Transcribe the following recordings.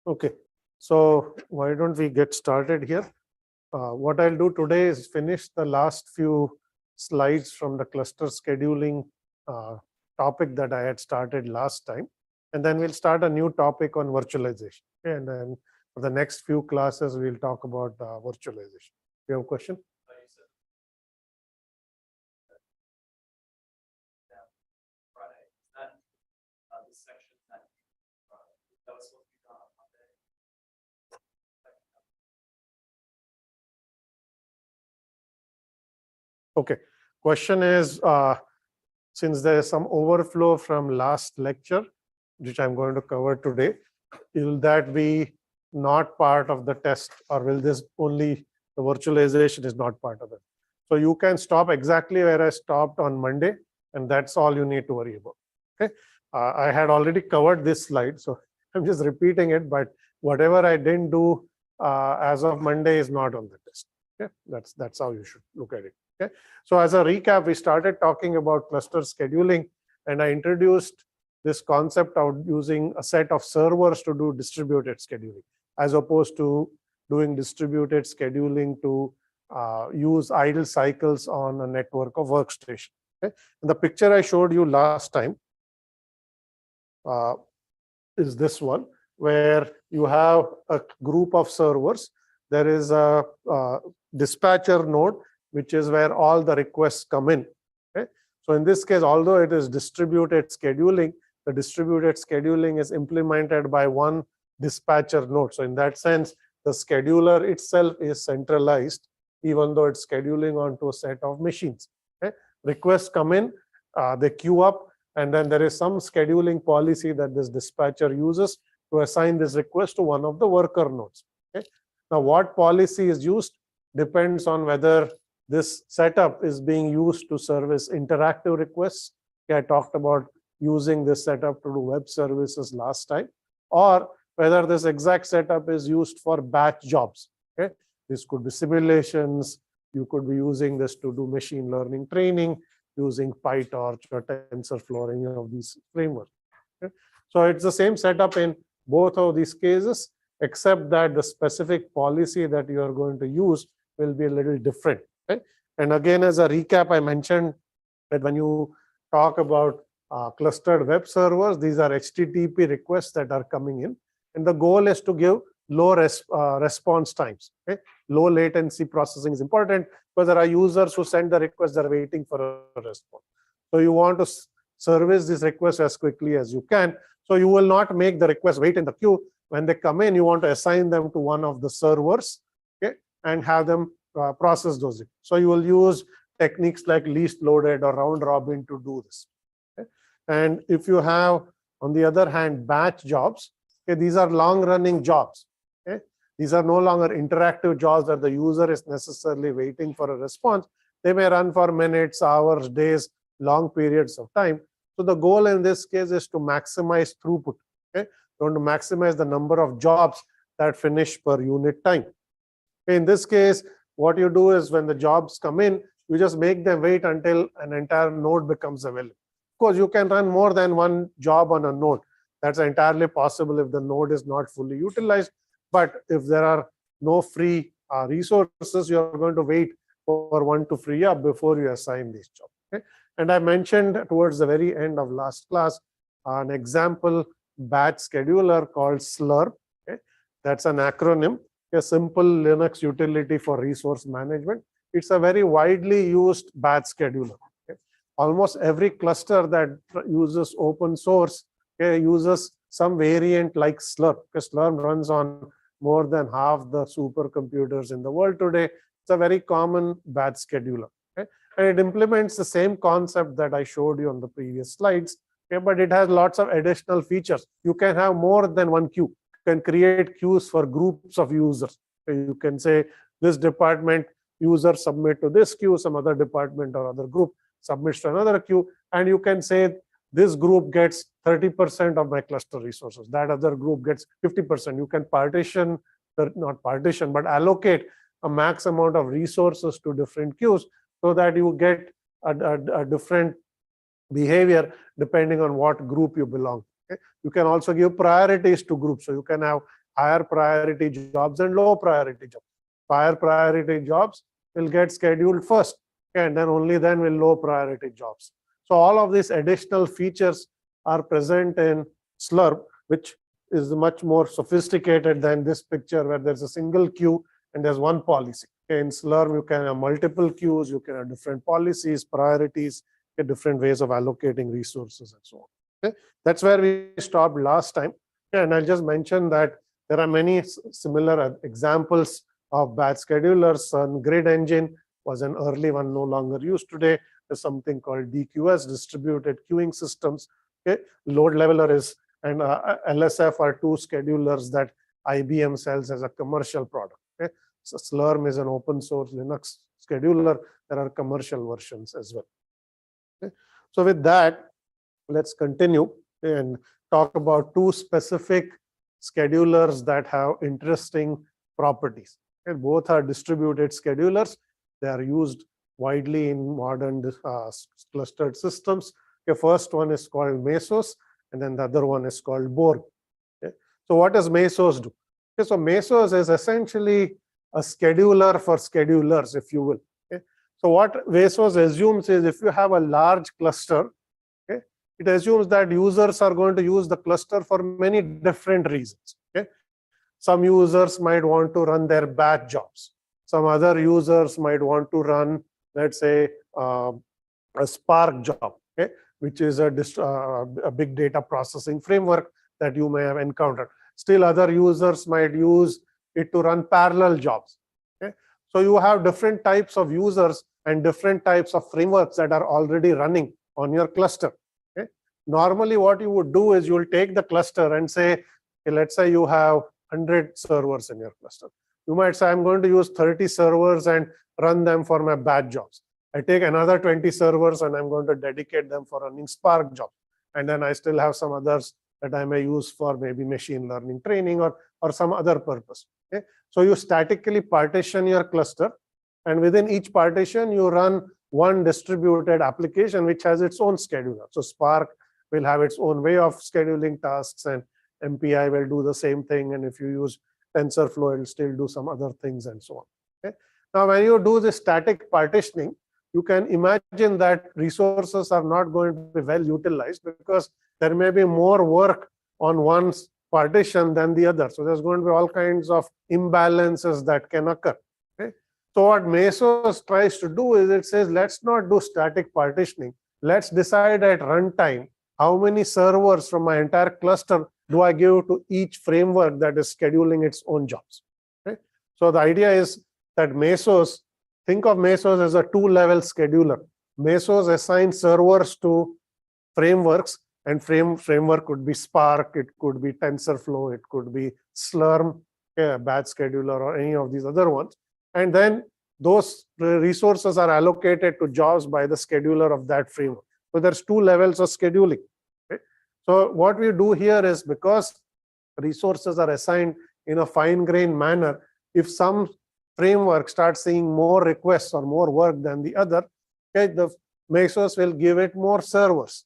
Okay, so why don't we get started here? What I'll do today is finish the last few slides from the cluster scheduling topic that I had started last time, and then we'll start a new topic on virtualization. Okay? And then for the next few classes, we'll talk about virtualization. You have a question? Okay, question is, since there is some overflow from last lecture, which I'm going to cover today, will that be not part of the test, or will this only, the virtualization is not part of it? So you can stop exactly where I stopped on Monday, and that's all you need to worry about. Okay, I had already covered this slide, so I'm just repeating it, but whatever I didn't do as of Monday is not on the test. Okay, that's how you should look at it. Okay, so as a recap, we started talking about cluster scheduling, and I introduced this concept of using a set of servers to do distributed scheduling, as opposed to doing distributed scheduling to use idle cycles on a network of workstation. Okay, and the picture I showed you last time is this one, where you have a group of servers. There is a dispatcher node, which is where all the requests come in. Okay? So in this case, although it is distributed scheduling, the distributed scheduling is implemented by one dispatcher node. So in that sense, the scheduler itself is centralized, even though it's scheduling onto a set of machines. Okay? Requests come in, they queue up, and then there is some scheduling policy that this dispatcher uses to assign this request to one of the worker nodes. Okay? Now, what policy is used depends on whether this setup is being used to service interactive requests. Okay, I talked about using this setup to do web services last time, or whether this exact setup is used for batch jobs. Okay, this could be simulations. You could be using this to do machine learning training using PyTorch or TensorFlow or any of these frameworks. Okay? So it's the same setup in both of these cases, except that the specific policy that you are going to use will be a little different. Okay? And again, as a recap, I mentioned that when you talk about clustered web servers, these are HTTP requests that are coming in, and the goal is to give low response times. Okay? Low latency processing is important because there are users who send the request, they're waiting for a response. So you want to service this request as quickly as you can. So you will not make the request wait in the queue. When they come in, you want to assign them to one of the servers, okay, and have them process those. So you will use techniques like least loaded or round robin to do this. Okay? And if you have, on the other hand, batch jobs, okay, these are long running jobs. Okay? These are no longer interactive jobs that the user is necessarily waiting for a response. They may run for minutes, hours, days, long periods of time. So the goal in this case is to maximize throughput. Okay? You want to maximize the number of jobs that finish per unit time. Okay? In this case, what you do is when the jobs come in, you just make them wait until an entire node becomes available. Of course, you can run more than one job on a node. That's entirely possible if the node is not fully utilized. But if there are no free resources, you're going to wait for one to free up before you assign these jobs. Okay? And I mentioned towards the very end of last class an example batch scheduler called Slurp. Okay? That's an acronym, a simple Linux utility for resource management. It's a very widely used batch scheduler. Okay? Almost every cluster that uses open source uses some variant like Slurp, because Slurp runs on more than half the supercomputers in the world today. It's a very common batch scheduler. Okay? And it implements the same concept that I showed you on the previous slides, okay? But it has lots of additional features. You can have more than one queue. You can create queues for groups of users. Okay? You can say this department user submit to this queue, some other department or other group submits to another queue, and you can say this group gets 30% of my cluster resources. That other group gets 50%. You can partition, not partition, but allocate a max amount of resources to different queues so that you get a different behavior depending on what group you belong to. Okay? You can also give priorities to groups. So you can have higher priority jobs and low priority jobs. Higher priority jobs will get scheduled first, and then only then will low priority jobs. So all of these additional features are present in Slurm, which is much more sophisticated than this picture where there's a single queue and there's one policy. In Slurm, you can have multiple queues, you can have different policies, priorities, different ways of allocating resources and so on. Okay? That's where we stopped last time. And I'll just mention that there are many similar examples of batch schedulers. Grid engine was an early one, no longer used today. There's something called DQS, distributed queuing systems. Okay? Load leveler is and LSF are two schedulers that IBM sells as a commercial product. Okay? So Slurm is an open source Linux scheduler. There are commercial versions as well. Okay? So with that, let's continue and talk about two specific schedulers that have interesting properties. Okay? Both are distributed schedulers. They are used widely in modern clustered systems. The first one is called Mesos, and then the other one is called Borg. Okay? So what does Mesos do? Okay, so Mesos is essentially a scheduler for schedulers, if you will. Okay? So what Mesos assumes is if you have a large cluster, okay, it assumes that users are going to use the cluster for many different reasons. Okay? Some users might want to run their batch jobs. Some other users might want to run, let's say, a Spark job, okay, which is a big data processing framework that you may have encountered. Still, other users might use it to run parallel jobs. Okay? So you have different types of users and different types of frameworks that are already running on your cluster. Okay? Normally, what you would do is you will take the cluster and say, okay, let's say you have 100 servers in your cluster. You might say, I'm going to use 30 servers and run them for my batch jobs. I take another 20 servers and I'm going to dedicate them for running Spark jobs. And then I still have some others that I may use for maybe machine learning training or some other purpose. Okay? So you statically partition your cluster, and within each partition, you run one distributed application which has its own scheduler. So Spark will have its own way of scheduling tasks, and MPI will do the same thing. And if you use TensorFlow, it will still do some other things and so on. Okay? Now, when you do this static partitioning, you can imagine that resources are not going to be well utilized because there may be more work on one partition than the other. So there's going to be all kinds of imbalances that can occur. Okay? So what Mesos tries to do is it says, let's not do static partitioning. Let's decide at runtime how many servers from my entire cluster do I give to each framework that is scheduling its own jobs. Okay? So the idea is that Mesos, think of Mesos as a two-level scheduler. Mesos assigns servers to frameworks, and framework could be Spark, it could be TensorFlow, it could be Slurm, batch scheduler, or any of these other ones. And then those resources are allocated to jobs by the scheduler of that framework. So there's two levels of scheduling. Okay? So what we do here is, because resources are assigned in a fine-grained manner, if some framework starts seeing more requests or more work than the other, okay, the Mesos will give it more servers.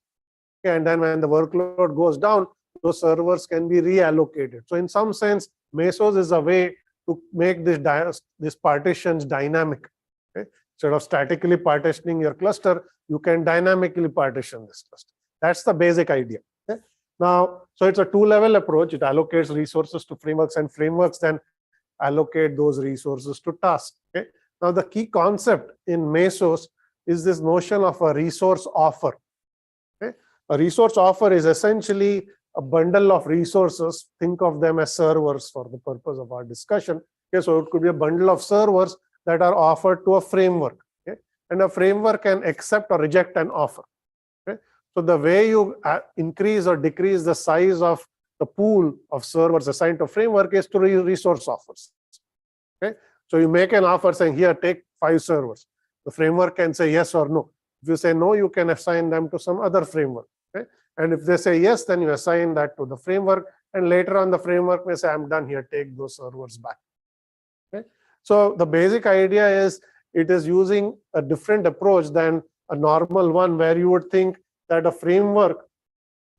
Okay, and then when the workload goes down, those servers can be reallocated. So in some sense, Mesos is a way to make these partitions dynamic. Okay? Instead of statically partitioning your cluster, you can dynamically partition this cluster. That's the basic idea. Okay? Now, so it's a two-level approach. It allocates resources to frameworks, and frameworks then allocate those resources to tasks. Okay? Now, the key concept in Mesos is this notion of a resource offer. Okay? A resource offer is essentially a bundle of resources. Think of them as servers for the purpose of our discussion. Okay? So it could be a bundle of servers that are offered to a framework. Okay? And a framework can accept or reject an offer. Okay? So the way you increase or decrease the size of the pool of servers assigned to framework is through resource offers. Okay? So you make an offer saying, here, take 5 servers. The framework can say yes or no. If you say no, you can assign them to some other framework. Okay? And if they say yes, then you assign that to the framework. And later on, the framework may say, I'm done here, take those servers back. Okay? So the basic idea is it is using a different approach than a normal one where you would think that a framework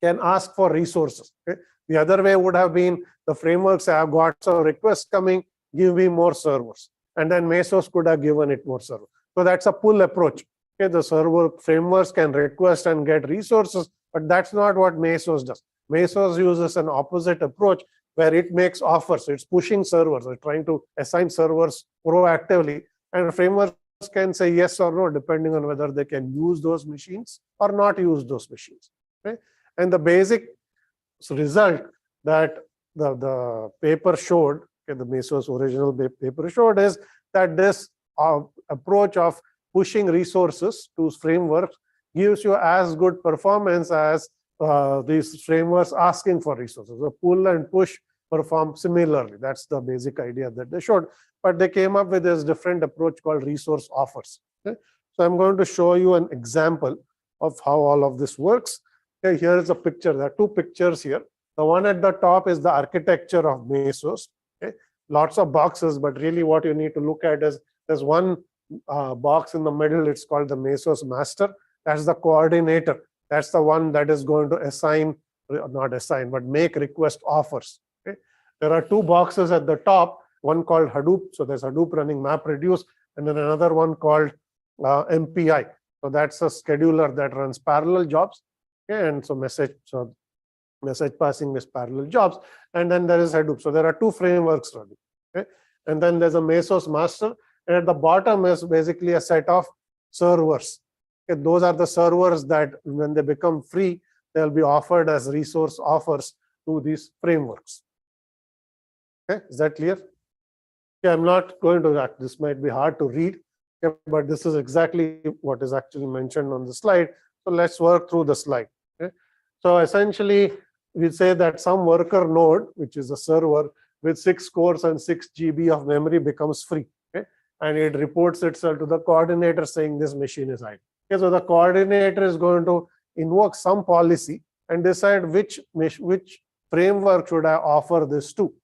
can ask for resources. Okay? The other way would have been the frameworks have got some requests coming, give me more servers. And then Mesos could have given it more servers. So that's a pull approach. Okay, the server frameworks can request and get resources, but that's not what Mesos does. Mesos uses an opposite approach where it makes offers. It's pushing servers. It's trying to assign servers proactively. And frameworks can say yes or no, depending on whether they can use those machines or not use those machines. Okay? And the basic result that the paper showed, okay, the Mesos original paper showed, is that this approach of pushing resources to frameworks gives you as good performance as these frameworks asking for resources. So pull and push perform similarly. That's the basic idea that they showed. But they came up with this different approach called resource offers. Okay? So I'm going to show you an example of how all of this works. Okay, here is a picture. There are two pictures here. The one at the top is the architecture of Mesos. Okay? Lots of boxes, but really what you need to look at is there's one box in the middle. It's called the Mesos master. That's the coordinator. That's the one that is going to assign, not assign, but make request offers. Okay? There are two boxes at the top, one called Hadoop. So there's Hadoop running MapReduce, and then another one called MPI. So that's a scheduler that runs parallel jobs. Okay? And so message passing is parallel jobs. And then there is Hadoop. So there are two frameworks running. Okay? And then there's a Mesos master. And at the bottom is basically a set of servers. Okay, those are the servers that when they become free, they'll be offered as resource offers to these frameworks. Okay, is that clear? Okay, I'm not going to that. This might be hard to read, okay, but this is exactly what is actually mentioned on the slide. So let's work through the slide. Okay? So essentially, we say that some worker node, which is a server with 6 cores and 6 GB of memory, becomes free. Okay? And it reports itself to the coordinator saying this machine is idle. Okay, so the coordinator is going to invoke some policy and decide which framework should I offer this to.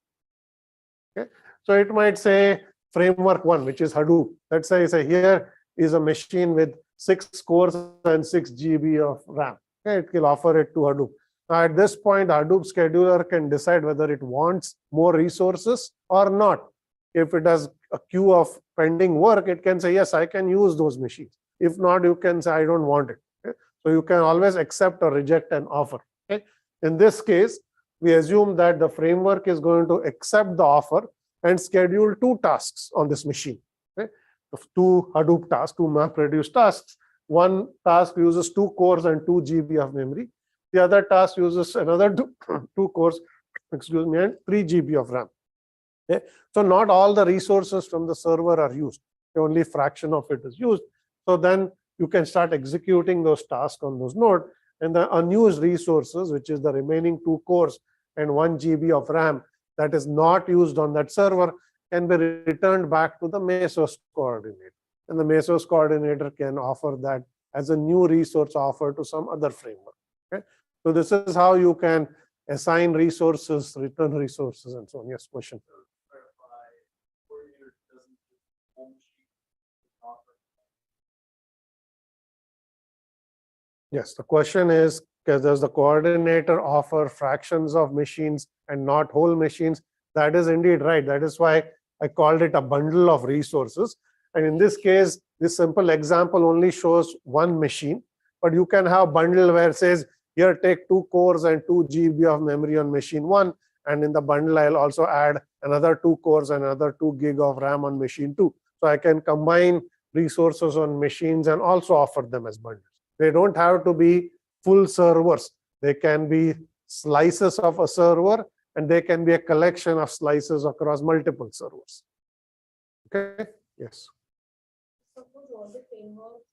Okay, so it might say framework 1, which is Hadoop. Let's say here is a machine with 6 cores and 6 GB of RAM. Okay, it will offer it to Hadoop. Now at this point, Hadoop scheduler can decide whether it wants more resources or not. If it has a queue of pending work, it can say, yes, I can use those machines. If not, you can say, I don't want it. Okay? So you can always accept or reject an offer. Okay? In this case, we assume that the framework is going to accept the offer and schedule 2 tasks on this machine. Okay? 2 Hadoop tasks, 2 MapReduce tasks. One task uses 2 cores and 2 GB of memory. The other task uses another 2 cores, and 3 GB of RAM. Okay? So not all the resources from the server are used. Only fraction of it is used. So then you can start executing those tasks on those nodes, and the unused resources, which is the remaining 2 cores and 1 GB of RAM that is not used on that server, can be returned back to the Mesos coordinator. And the Mesos coordinator can offer that as a new resource offer to some other framework. Okay? So this is how you can assign resources, return resources, and so on. Yes, question. Yes, the question is, does the coordinator offer fractions of machines and not whole machines? That is indeed right. That is why I called it a bundle of resources. And in this case, this simple example only shows 1 machine, but you can have a bundle where it says, here, take 2 cores and 2 GB of memory on machine 1. And in the bundle, I'll also add another 2 cores and another 2 gig of RAM on machine 2. So I can combine resources on machines and also offer them as bundles. They don't have to be full servers. They can be slices of a server, and they can be a collection of slices across multiple servers. Okay? Yes. Suppose all the frameworks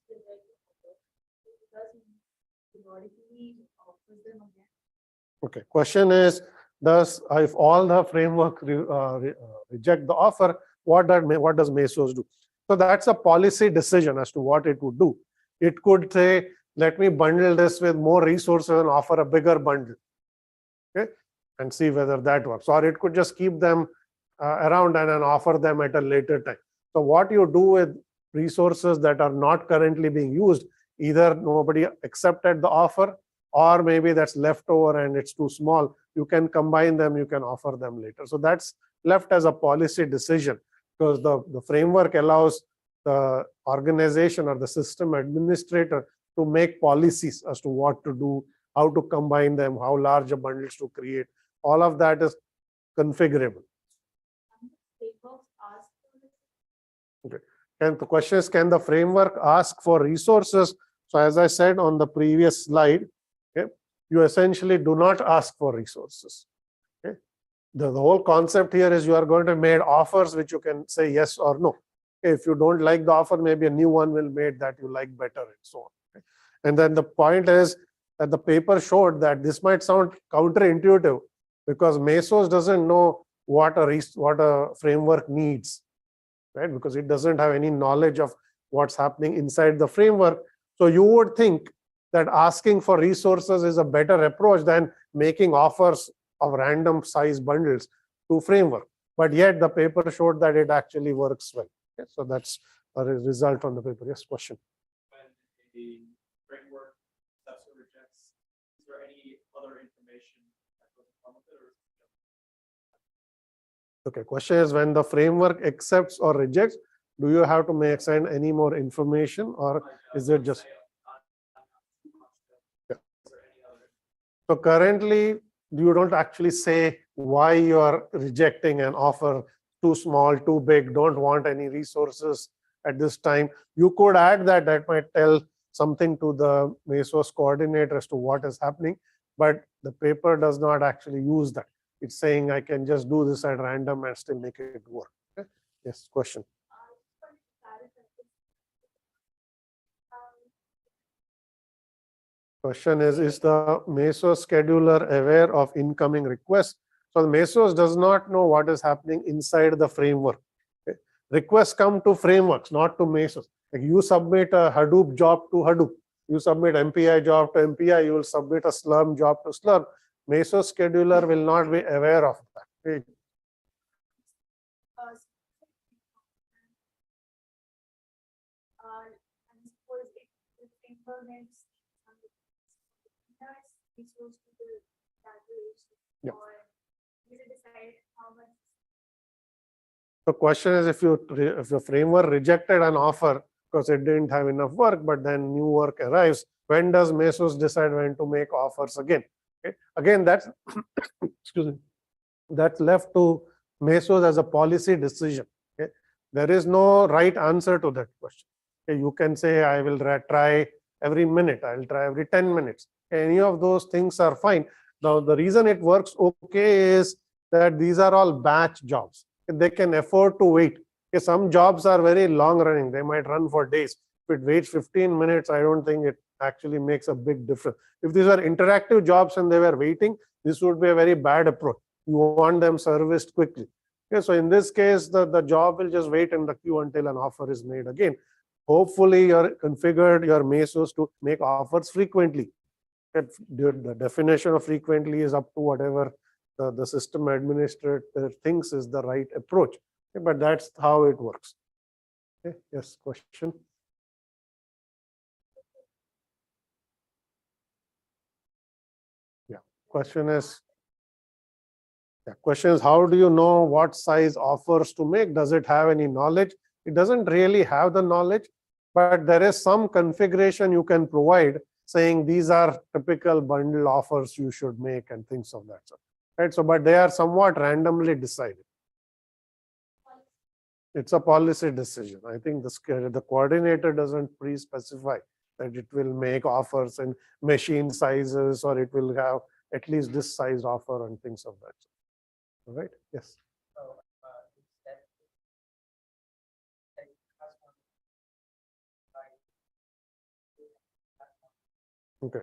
periodically offers them again. Okay. Question is, if all the framework reject the offer, what does Mesos do? So that's a policy decision as to what it would do. It could say, let me bundle this with more resources and offer a bigger bundle. Okay, and see whether that works. Or it could just keep them around and then offer them at a later time. So what you do with resources that are not currently being used, either nobody accepted the offer, or maybe that's left over and it's too small, you can combine them, you can offer them later. So that's left as a policy decision, because the framework allows the organization or the system administrator to make policies as to what to do, how to combine them, how large a bundles to create. All of that is configurable. Okay. And the question is, can the framework ask for resources? So as I said on the previous slide, okay, you essentially do not ask for resources. Okay. The whole concept here is you are going to make offers which you can say yes or no. Okay. If you don't like the offer, maybe a new one will made that you like better and so on. Okay. And then the point is that the paper showed that this might sound counterintuitive because Mesos doesn't know what a framework needs, right? Because it doesn't have any knowledge of what's happening inside the framework. So you would think that asking for resources is a better approach than making offers of random size bundles to framework. But yet the paper showed that it actually works well. Okay? So that's a result on the paper. Yes, question. When the framework accepts or rejects, is there any other information that goes along with it? Okay, question is, when the framework accepts or rejects, do you have to send any more information, or is it just? Yeah. So currently, you don't actually say why you are rejecting an offer, too small, too big, don't want any resources at this time. You could add that. That might tell something to the Mesos coordinator as to what is happening, but the paper does not actually use that. It's saying I can just do this at random and still make it work. Okay? Yes, question. Question is the Mesos scheduler aware of incoming requests? So the Mesos does not know what is happening inside the framework. Okay? Requests come to frameworks, not to Mesos. Like you submit a Hadoop job to Hadoop. You submit MPI job to MPI, you will submit a Slurm job to Slurm. Mesos scheduler will not be aware of that. Okay. Yeah. The question is, if the framework rejected an offer because it didn't have enough work, but then new work arrives, when does Mesos decide when to make offers again? Okay. Again, that's excuse me, that's left to Mesos as a policy decision. Okay. There is no right answer to that question. Okay. You can say, I will try every minute, I will try every 10 minutes. Any of those things are fine. Now, the reason it works okay is that these are all batch jobs. They can afford to wait. Okay. Some jobs are very long running. They might run for days. If it waits 15 minutes, I don't think it actually makes a big difference. If these are interactive jobs and they were waiting, this would be a very bad approach. You want them serviced quickly. Okay, so in this case, the job will just wait in the queue until an offer is made again. Hopefully, you're configured your Mesos to make offers frequently. The definition of frequently is up to whatever the system administrator thinks is the right approach. Okay, but that's how it works. Okay, yes, question. Question is, how do you know what size offers to make? Does it have any knowledge? It doesn't really have the knowledge, but there is some configuration you can provide saying these are typical bundle offers you should make and things of that sort. Right? So, but they are somewhat randomly decided. It's a policy decision. I think the coordinator doesn't pre-specify that it will make offers in machine sizes or it will have at least this size offer and things of that. All right. Yes. Okay.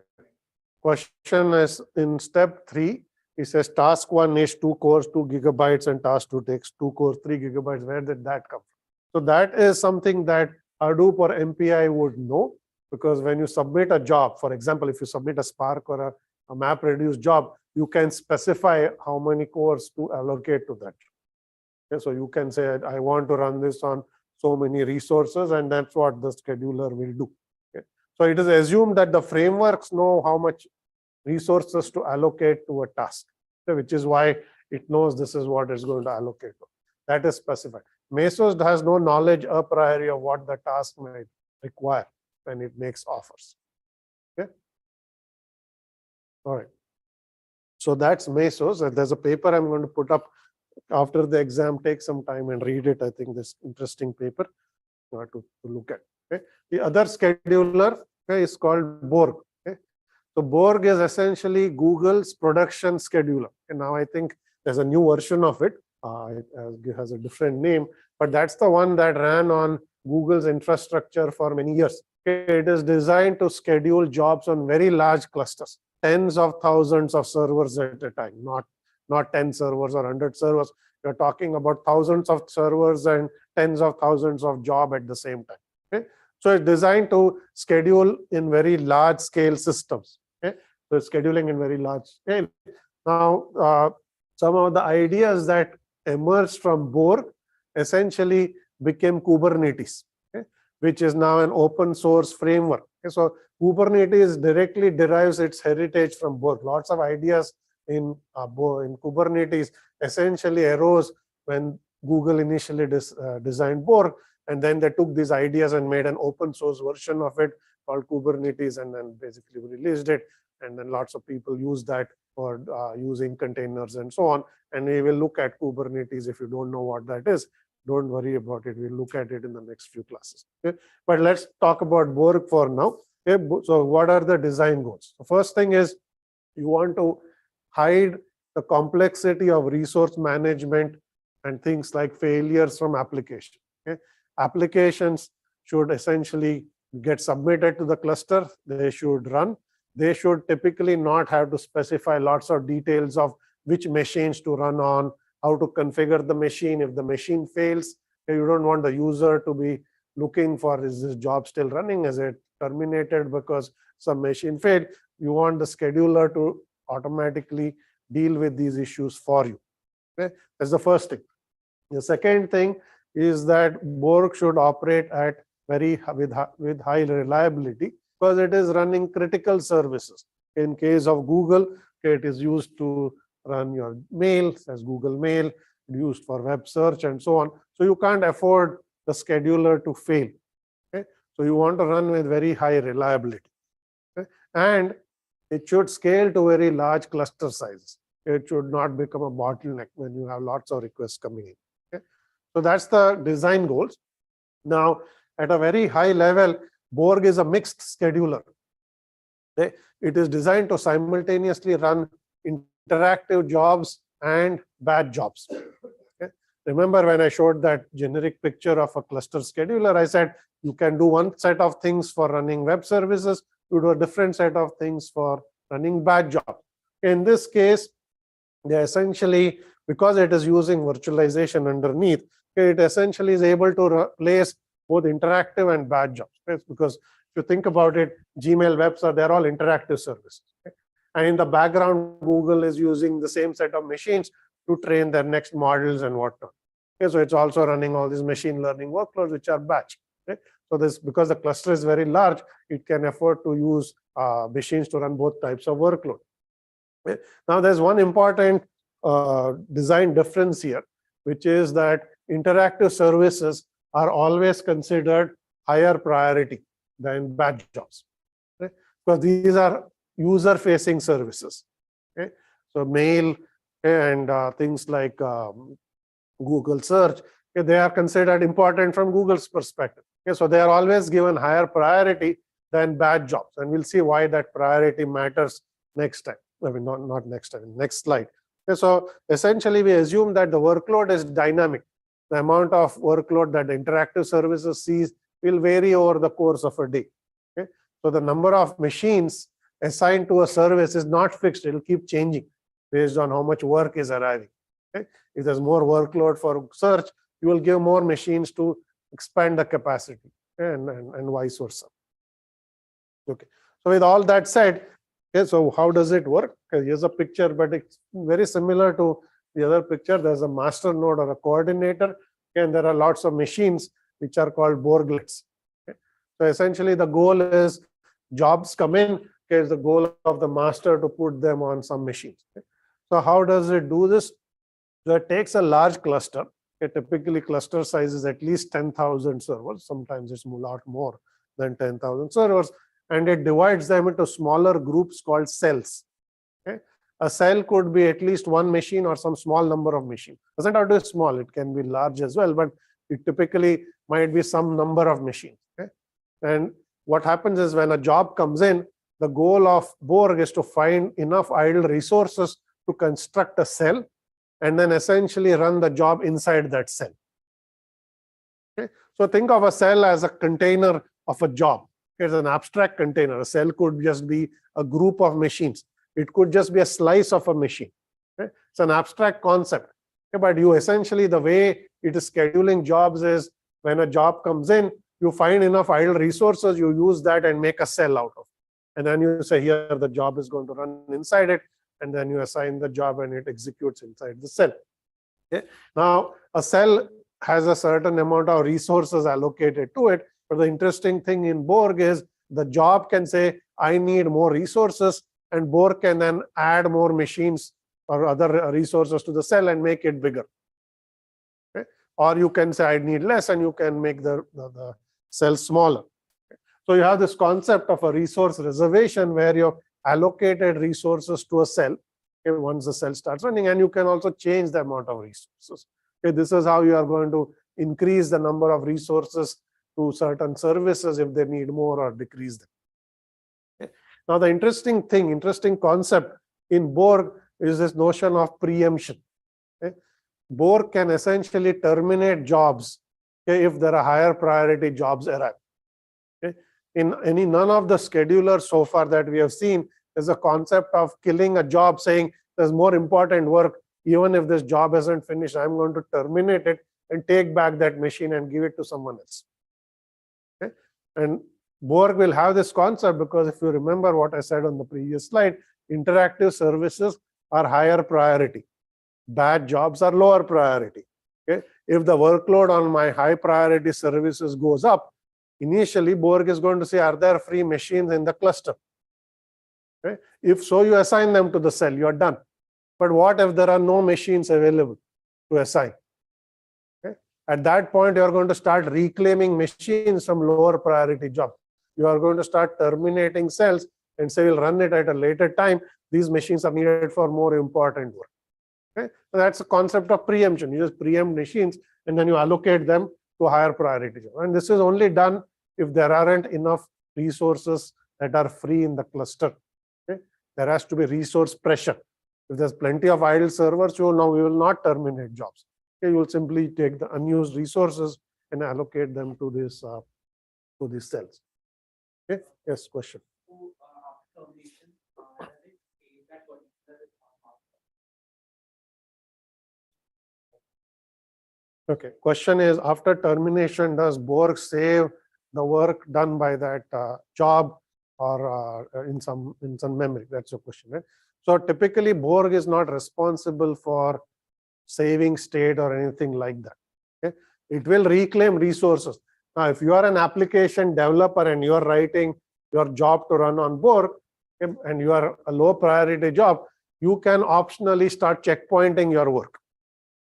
Question is in step 3, it says task 1 is 2 cores, 2 gigabytes, and task 2 takes 2 cores, 3 gigabytes. Where did that come from? So that is something that Hadoop or MPI would know, because when you submit a job, for example, if you submit a Spark or a MapReduce job, you can specify how many cores to allocate to that. Okay, so you can say, I want to run this on so many resources, and that's what the scheduler will do. Okay. So it is assumed that the frameworks know how much resources to allocate to a task. which is why it knows this is what it's going to allocate to. That is specified. Mesos has no knowledge a priori of what the task might require when it makes offers. Okay. All right. So that's Mesos. And there's a paper I'm going to put up after the exam. Take some time and read it. I think this interesting paper to look at. Okay. The other scheduler, okay, is called Borg. Okay. So Borg is essentially Google's production scheduler. And now I think there's a new version of it. It has a different name, but that's the one that ran on Google's infrastructure for many years. Okay. It is designed to schedule jobs on very large clusters, tens of thousands of servers at a time, not 10 servers or 100 servers. You're talking about thousands of servers and tens of thousands of jobs at the same time. Okay. So it's designed to schedule in very large scale systems. Okay. So it's scheduling in very large scale. Now, some of the ideas that emerged from Borg essentially became Kubernetes, okay, which is now an open source framework. Okay. So Kubernetes directly derives its heritage from Borg. Lots of ideas in Kubernetes essentially arose when Google initially designed Borg, and then they took these ideas and made an open source version of it called Kubernetes, and then basically released it, and then lots of people use that for using containers and so on. And we will look at Kubernetes. If you don't know what that is, don't worry about it. We'll look at it in the next few classes. Okay? But let's talk about Borg for now. Okay? So what are the design goals? The first thing is you want to hide the complexity of resource management and things like failures from application. Okay? Applications should essentially get submitted to the cluster. They should run. They should typically not have to specify lots of details of which machines to run on, how to configure the machine. If the machine fails, you don't want the user to be looking for, is this job still running? Is it terminated because some machine failed? You want the scheduler to automatically deal with these issues for you. Okay? That's the first thing. The second thing is that Borg should operate at with high reliability, because it is running critical services. In case of Google, okay, it is used to run your mail as Google Mail, used for web search and so on. So you can't afford the scheduler to fail. Okay? So you want to run with very high reliability. Okay? And it should scale to very large cluster sizes. It should not become a bottleneck when you have lots of requests coming in. Okay? So that's the design goals. Now, at a very high level, Borg is a mixed scheduler. Okay? It is designed to simultaneously run interactive jobs and batch jobs. Okay? Remember when I showed that generic picture of a cluster scheduler, I said you can do one set of things for running web services, you do a different set of things for running batch jobs. In this case, they essentially, because it is using virtualization underneath, it essentially is able to replace both interactive and batch jobs. Right? Because if you think about it, Gmail, webs they're all interactive services. Okay? And in the background, Google is using the same set of machines to train their next models and whatnot. Okay? So it's also running all these machine learning workloads, which are batch. Okay? So this, because the cluster is very large, it can afford to use machines to run both types of workload. Okay? Now, there's one important design difference here, which is that interactive services are always considered higher priority than batch jobs. Okay? Because these are user-facing services. Okay? So mail and things like Google search, okay, they are considered important from Google's perspective. Okay? So they are always given higher priority than batch jobs. And we'll see why that priority matters next time. I mean, not next time, next slide. Okay? So essentially, we assume that the workload is dynamic. The amount of workload that interactive services sees will vary over the course of a day. Okay? So the number of machines assigned to a service is not fixed. It will keep changing based on how much work is arriving. Okay? If there's more workload for search, you will give more machines to expand the capacity, okay? and vice versa. Okay. So with all that said, okay, so how does it work? Okay, here's a picture, but it's very similar to the other picture. There's a master node or a coordinator, okay, and there are lots of machines which are called Borglets. Okay. So essentially, the goal is jobs come in. Okay, it's the goal of the master to put them on some machines. Okay. So how does it do this? So it takes a large cluster. Typically cluster size is at least 10,000 servers. Sometimes it's a lot more than 10,000 servers, and it divides them into smaller groups called cells. Okay? A cell could be at least one machine or some small number of machines. Doesn't have to be small, it can be large as well, but it typically might be some number of machines. Okay? And what happens is when a job comes in, the goal of Borg is to find enough idle resources to construct a cell and then essentially run the job inside that cell. Okay? So think of a cell as a container of a job. It's an abstract container. A cell could just be a group of machines. It could just be a slice of a machine. Okay? It's an abstract concept. Okay? But you essentially, the way it is scheduling jobs is when a job comes in, you find enough idle resources, you use that and make a cell out of it. And then you say, here the job is going to run inside it. And then you assign the job and it executes inside the cell. Okay? Now, a cell has a certain amount of resources allocated to it. But the interesting thing in Borg is the job can say, I need more resources, and Borg can then add more machines or other resources to the cell and make it bigger. Okay? Or you can say, I need less, and you can make the cell smaller. Okay? So you have this concept of a resource reservation where you've allocated resources to a cell, okay, once the cell starts running, and you can also change the amount of resources. Okay? This is how you are going to increase the number of resources to certain services if they need more, or decrease them. Okay. Now, the interesting concept in Borg is this notion of preemption. Okay. Borg can essentially terminate jobs, okay, if there are higher priority jobs arrive. Okay. In none of the schedulers so far that we have seen, there's a concept of killing a job, saying there's more important work, even if this job isn't finished, I'm going to terminate it and take back that machine and give it to someone else. Okay. And Borg will have this concept because if you remember what I said on the previous slide, interactive services are higher priority. Bad jobs are lower priority. Okay. If the workload on my high priority services goes up, initially Borg is going to say, are there free machines in the cluster? Okay. If so, you assign them to the cell, you're done. But what if there are no machines available to assign? At that point, you are going to start reclaiming machines from lower priority jobs. You are going to start terminating cells and say, we'll run it at a later time. These machines are needed for more important work. Okay? So that's a concept of preemption. You just preempt machines and then you allocate them to higher priority jobs. And this is only done if there aren't enough resources that are free in the cluster. Okay? There has to be resource pressure. If there's plenty of idle servers, we will not terminate jobs. Okay, you will simply take the unused resources and allocate them to these cells. Okay. Yes, question. Okay. Question is, after termination, does Borg save the work done by that job or in some memory? That's your question, right? So typically, Borg is not responsible for saving state or anything like that. Okay? It will reclaim resources. Now, if you are an application developer and you are writing your job to run on Borg, okay, and you are a low priority job, you can optionally start checkpointing your work.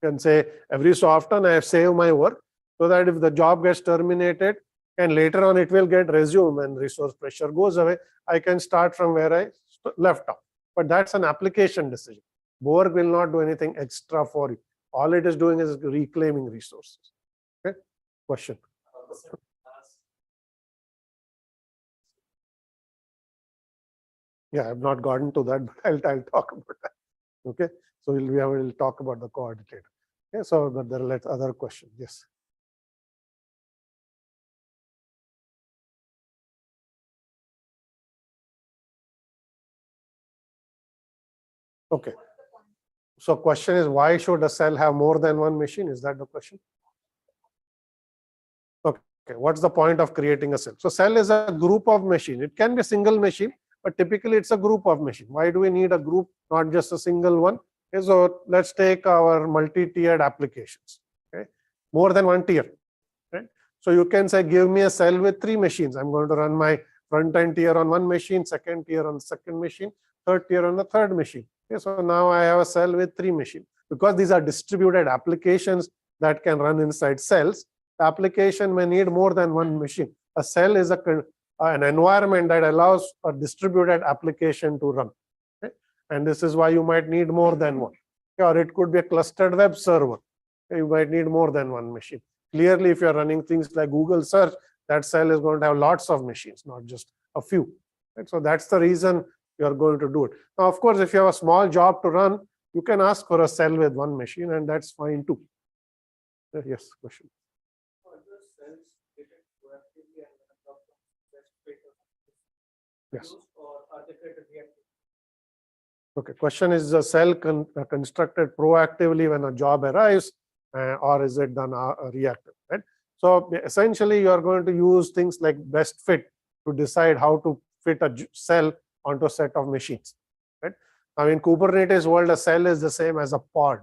You can say, every so often I have saved my work so that if the job gets terminated and later on it will get resumed and resource pressure goes away, I can start from where I left off. But that's an application decision. Borg will not do anything extra for you. All it is doing is reclaiming resources. Okay. Question. Yeah, I've not gotten to that, but I'll talk about that. Okay. So we'll talk about the coordinator. Okay. So there are other questions. Yes. Okay. So question is, why should a cell have more than one machine? Is that the question? Okay. What's the point of creating a cell? So cell is a group of machines. It can be a single machine, but typically it's a group of machines. Why do we need a group, not just a single one? Okay, so let's take our multi-tiered applications. Okay. More than one tier. Right? So you can say, give me a cell with 3 machines. I'm going to run my front-end tier on one machine, second tier on second machine, third tier on the third machine. Okay, so now I have a cell with 3 machines. Because these are distributed applications that can run inside cells, the application may need more than one machine. A cell is an environment that allows a distributed application to run. Okay? And this is why you might need more than one. Okay? Or it could be a clustered web server. Okay? You might need more than one machine. Clearly, if you're running things like Google search, that cell is going to have lots of machines, not just a few. Right? So that's the reason you're going to do it. Now, of course, if you have a small job to run, you can ask for a cell with one machine, and that's fine too. Yes, question. Yes. Okay, question is the cell constructed proactively when a job arrives, or is it done reactive, right? So essentially, you are going to use things like best fit to decide how to fit a cell onto a set of machines, right? Now, in Kubernetes world, a cell is the same as a pod.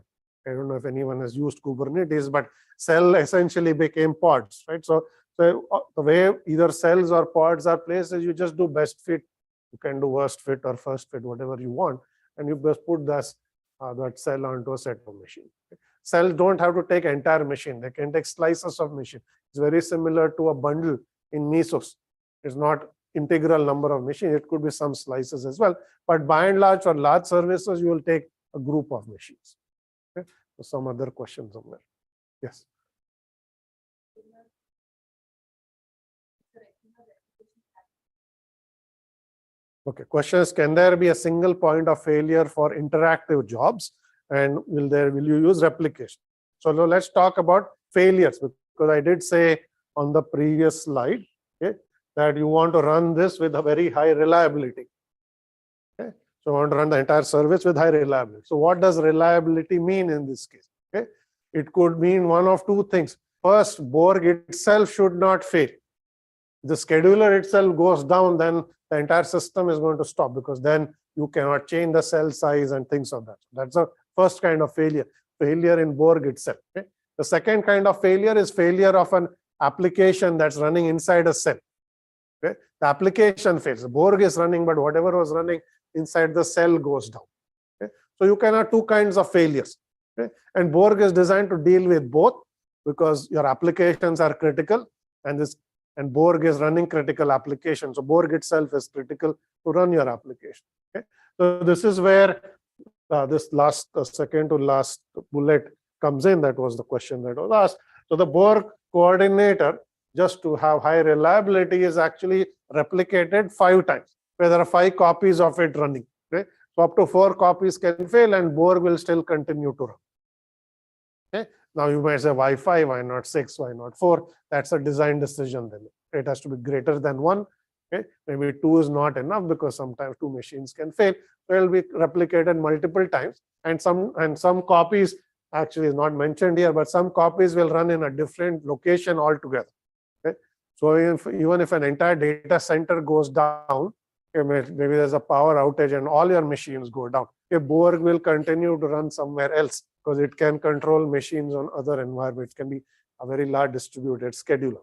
I don't know if anyone has used Kubernetes, but cell essentially became pods, right? So the way either cells or pods are placed is you just do best fit. You can do worst fit or first fit, whatever you want, and you just put that cell onto a set of machines. Okay? Cells don't have to take entire machine. They can take slices of machine. It's very similar to a bundle in Mesos. It's not integral number of machines. It could be some slices as well. But by and large, for large services, you will take a group of machines. Okay? So some other questions on there. Yes. Okay, question is, can there be a single point of failure for interactive jobs, and will you use replication? So now let's talk about failures, because I did say on the previous slide, okay, that you want to run this with a very high reliability. Okay, so you want to run the entire service with high reliability. So what does reliability mean in this case? Okay, it could mean one of two things. First, Borg itself should not fail. If the scheduler itself goes down, then the entire system is going to stop, because then you cannot change the cell size and things of that. That's the first kind of failure in Borg itself. Okay? The second kind of failure is failure of an application that's running inside a cell. Okay? The application fails. The Borg is running, but whatever was running inside the cell goes down. Okay? So you can have two kinds of failures. Okay? And Borg is designed to deal with both, because your applications are critical, and Borg is running critical applications. So Borg itself is critical to run your application. Okay? So this is where this second to last bullet comes in. That was the question that was asked. So the Borg coordinator, just to have high reliability, is actually replicated 5 times, where there are 5 copies of it running. Okay? So up to 4 copies can fail, and Borg will still continue to run. Okay? Now you might say, why 5, why not 6, why not 4? That's a design decision then. It has to be greater than 1. Okay? Maybe 2 is not enough, because sometimes 2 machines can fail. So it will be replicated multiple times. And some copies, actually is not mentioned here, but some copies will run in a different location altogether. Okay? So even if an entire data center goes down, maybe there's a power outage and all your machines go down, Borg will continue to run somewhere else, because it can control machines on other environments. It can be a very large distributed scheduler.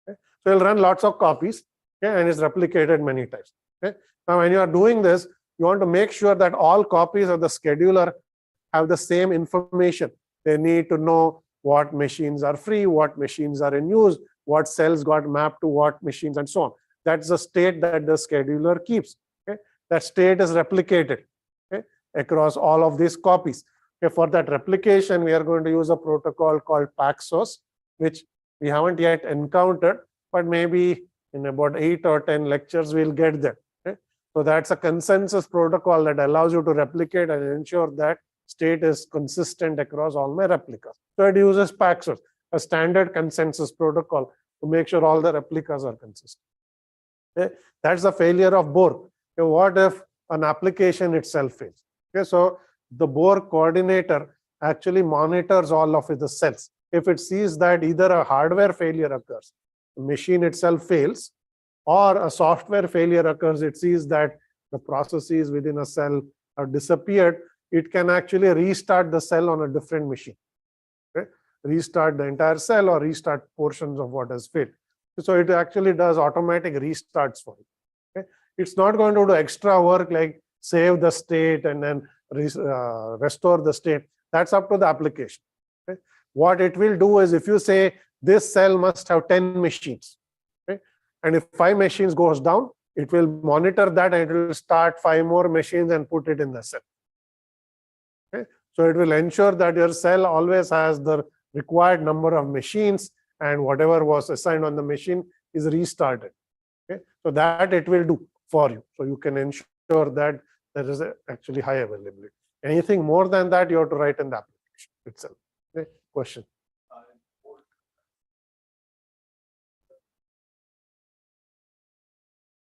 Okay? So it'll run lots of copies, okay, and it's replicated many times. Okay? Now, when you are doing this, you want to make sure that all copies of the scheduler have the same information. They need to know what machines are free, what machines are in use, what cells got mapped to what machines, and so on. That's the state that the scheduler keeps. Okay? That state is replicated, okay, across all of these copies. Okay, for that replication, we are going to use a protocol called Paxos, which we haven't yet encountered, but maybe in about 8 or 10 lectures, we'll get there. Okay? So that's a consensus protocol that allows you to replicate and ensure that state is consistent across all my replicas. So it uses Paxos, a standard consensus protocol, to make sure all the replicas are consistent. Okay? That's the failure of Borg. Okay, what if an application itself fails? Okay, so the Borg coordinator actually monitors all of the cells. If it sees that either a hardware failure occurs, the machine itself fails, or a software failure occurs, it sees that the processes within a cell have disappeared, it can actually restart the cell on a different machine. Okay? Restart the entire cell or restart portions of what has failed. So it actually does automatic restarts for it. Okay? It's not going to do extra work like save the state and then restore the state. That's up to the application. Okay? What it will do is, if you say this cell must have 10 machines, okay? And if 5 machines goes down, it will monitor that and it will start 5 more machines and put it in the cell. Okay? So it will ensure that your cell always has the required number of machines, and whatever was assigned on the machine is restarted. Okay? So that it will do for you. So you can ensure that there is actually high availability. Anything more than that, you have to write in the application itself. Okay? Question.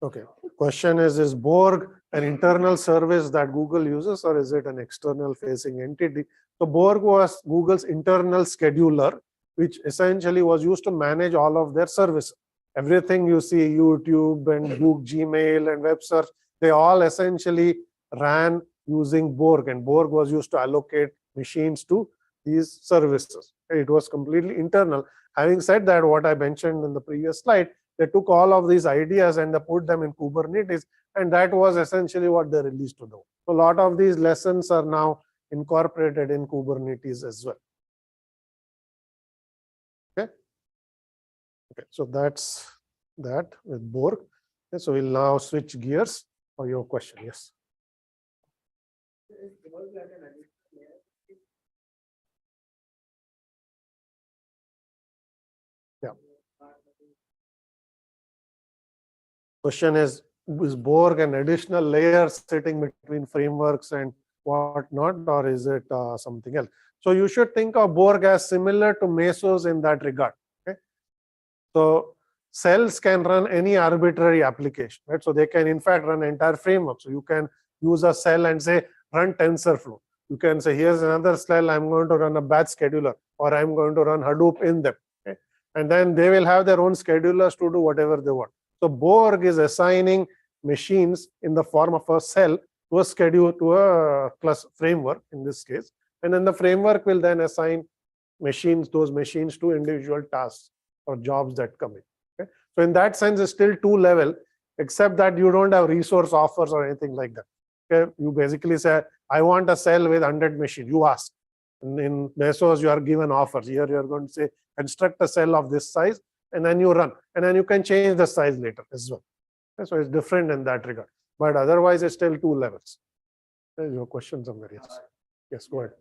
Okay. Question is Borg an internal service that Google uses, or is it an external facing entity? So Borg was Google's internal scheduler, which essentially was used to manage all of their services. Everything you see, YouTube and Google, Gmail and web search, they all essentially ran using Borg, and Borg was used to allocate machines to these services. It was completely internal. Having said that, what I mentioned in the previous slide, they took all of these ideas and they put them in Kubernetes, and that was essentially what they released to the world. So a lot of these lessons are now incorporated in Kubernetes as well. Okay. Okay, so that's that with Borg. Okay, so we'll now switch gears for your question. Yes. Yeah. Question is Borg an additional layer sitting between frameworks and whatnot, or is it something else? So you should think of Borg as similar to Mesos in that regard. Okay? So cells can run any arbitrary application, right? So they can in fact run entire framework. So you can use a cell and say run TensorFlow. You can say here's another cell, I'm going to run a batch scheduler, or I'm going to run Hadoop in them. Okay? And then they will have their own schedulers to do whatever they want. So Borg is assigning machines in the form of a cell to a schedule, to a class framework in this case, and then the framework will then assign machines, those machines, to individual tasks or jobs that come in. Okay? So in that sense, it's still 2-level, except that you don't have resource offers or anything like that. Okay? You basically say, I want a cell with 100 machines. You ask. In Mesos, you are given offers. Here you are going to say, construct a cell of this size, and then you run, and then you can change the size later as well. Okay? So it's different in that regard, but otherwise it's still 2 levels. There's your question somewhere. Yes. Yes, go ahead.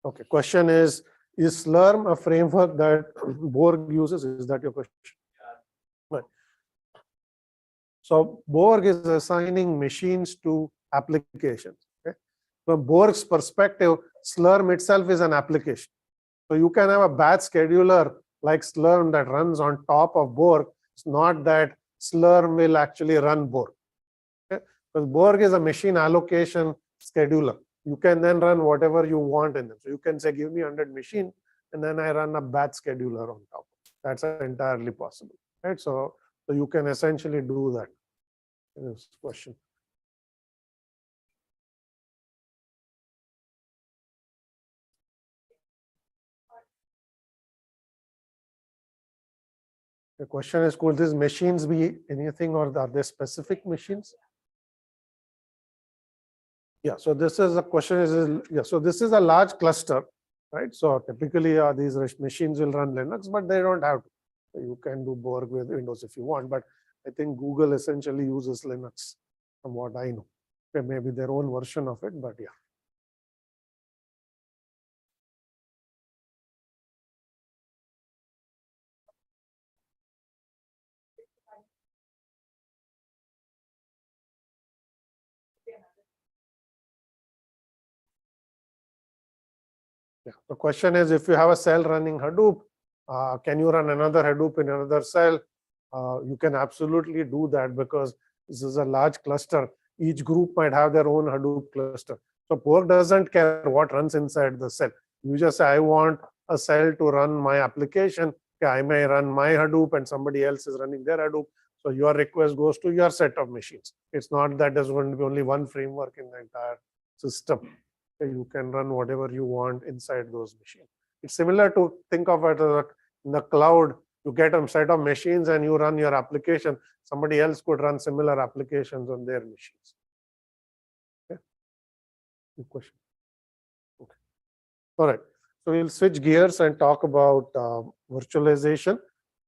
Okay, question is Slurm a framework that Borg uses? Is that your question? Right. So Borg is assigning machines to applications. Okay? From Borg's perspective, Slurm itself is an application. So you can have a batch scheduler like Slurm that runs on top of Borg. It's not that Slurm will actually run Borg. Okay? Because Borg is a machine allocation scheduler. You can then run whatever you want in them. So you can say, give me 100 machines, and then I run a batch scheduler on top. That's entirely possible. Right? So you can essentially do that. This question. The question is, could these machines be anything, or are they specific machines? Yeah, so this is a question is, yeah, so this is a large cluster, right? So typically these machines will run Linux, but they don't have to. So you can do Borg with Windows if you want, but I think Google essentially uses Linux from what I know. There may be their own version of it, but yeah. Yeah. The question is, if you have a cell running Hadoop, can you run another Hadoop in another cell? You can absolutely do that, because this is a large cluster. Each group might have their own Hadoop cluster. So Borg doesn't care what runs inside the cell. You just say, I want a cell to run my application. Okay, I may run my Hadoop and somebody else is running their Hadoop. So your request goes to your set of machines. It's not that there's going to be only one framework in the entire system. You can run whatever you want inside those machines. It's similar to think of it as in the cloud, you get a set of machines and you run your application. Somebody else could run similar applications on their machines. Okay. Good question. Okay. All right. So we'll switch gears and talk about virtualization.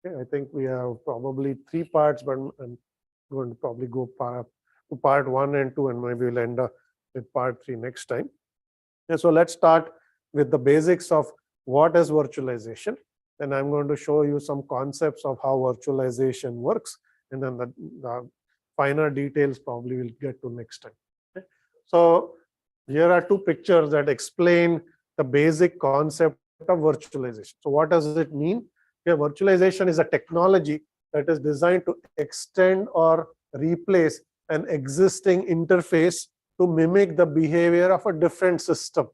Okay. I think we have probably 3 parts, but I'm going to probably go to part 1 and 2, and maybe we'll end up with part 3 next time. Okay, so let's start with the basics of what is virtualization. Then I'm going to show you some concepts of how virtualization works, and then the finer details probably we'll get to next time. Okay. So here are 2 pictures that explain the basic concept of virtualization. So what does it mean? Okay, virtualization is a technology that is designed to extend or replace an existing interface to mimic the behavior of a different system.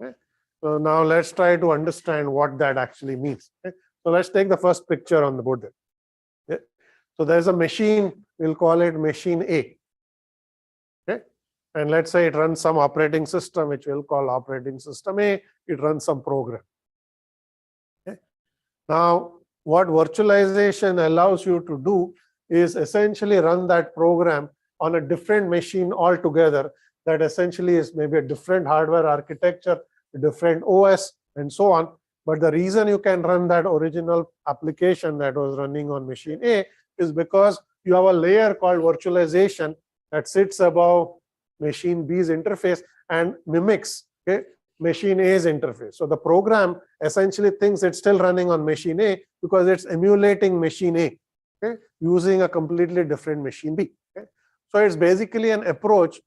Okay. So now let's try to understand what that actually means. Okay. So let's take the first picture on the board there. Okay. So there's a machine, we'll call it machine A. Okay. And let's say it runs some operating system, which we'll call operating system A. It runs some program. Okay. Now, what virtualization allows you to do is essentially run that program on a different machine altogether, that essentially is maybe a different hardware architecture, a different OS, and so on. But the reason you can run that original application that was running on machine A is because you have a layer called virtualization that sits above machine B's interface and mimics, okay, machine A's interface. So the program essentially thinks it's still running on machine A because it's emulating machine A, okay, using a completely different machine B. Okay. So it's basically an approach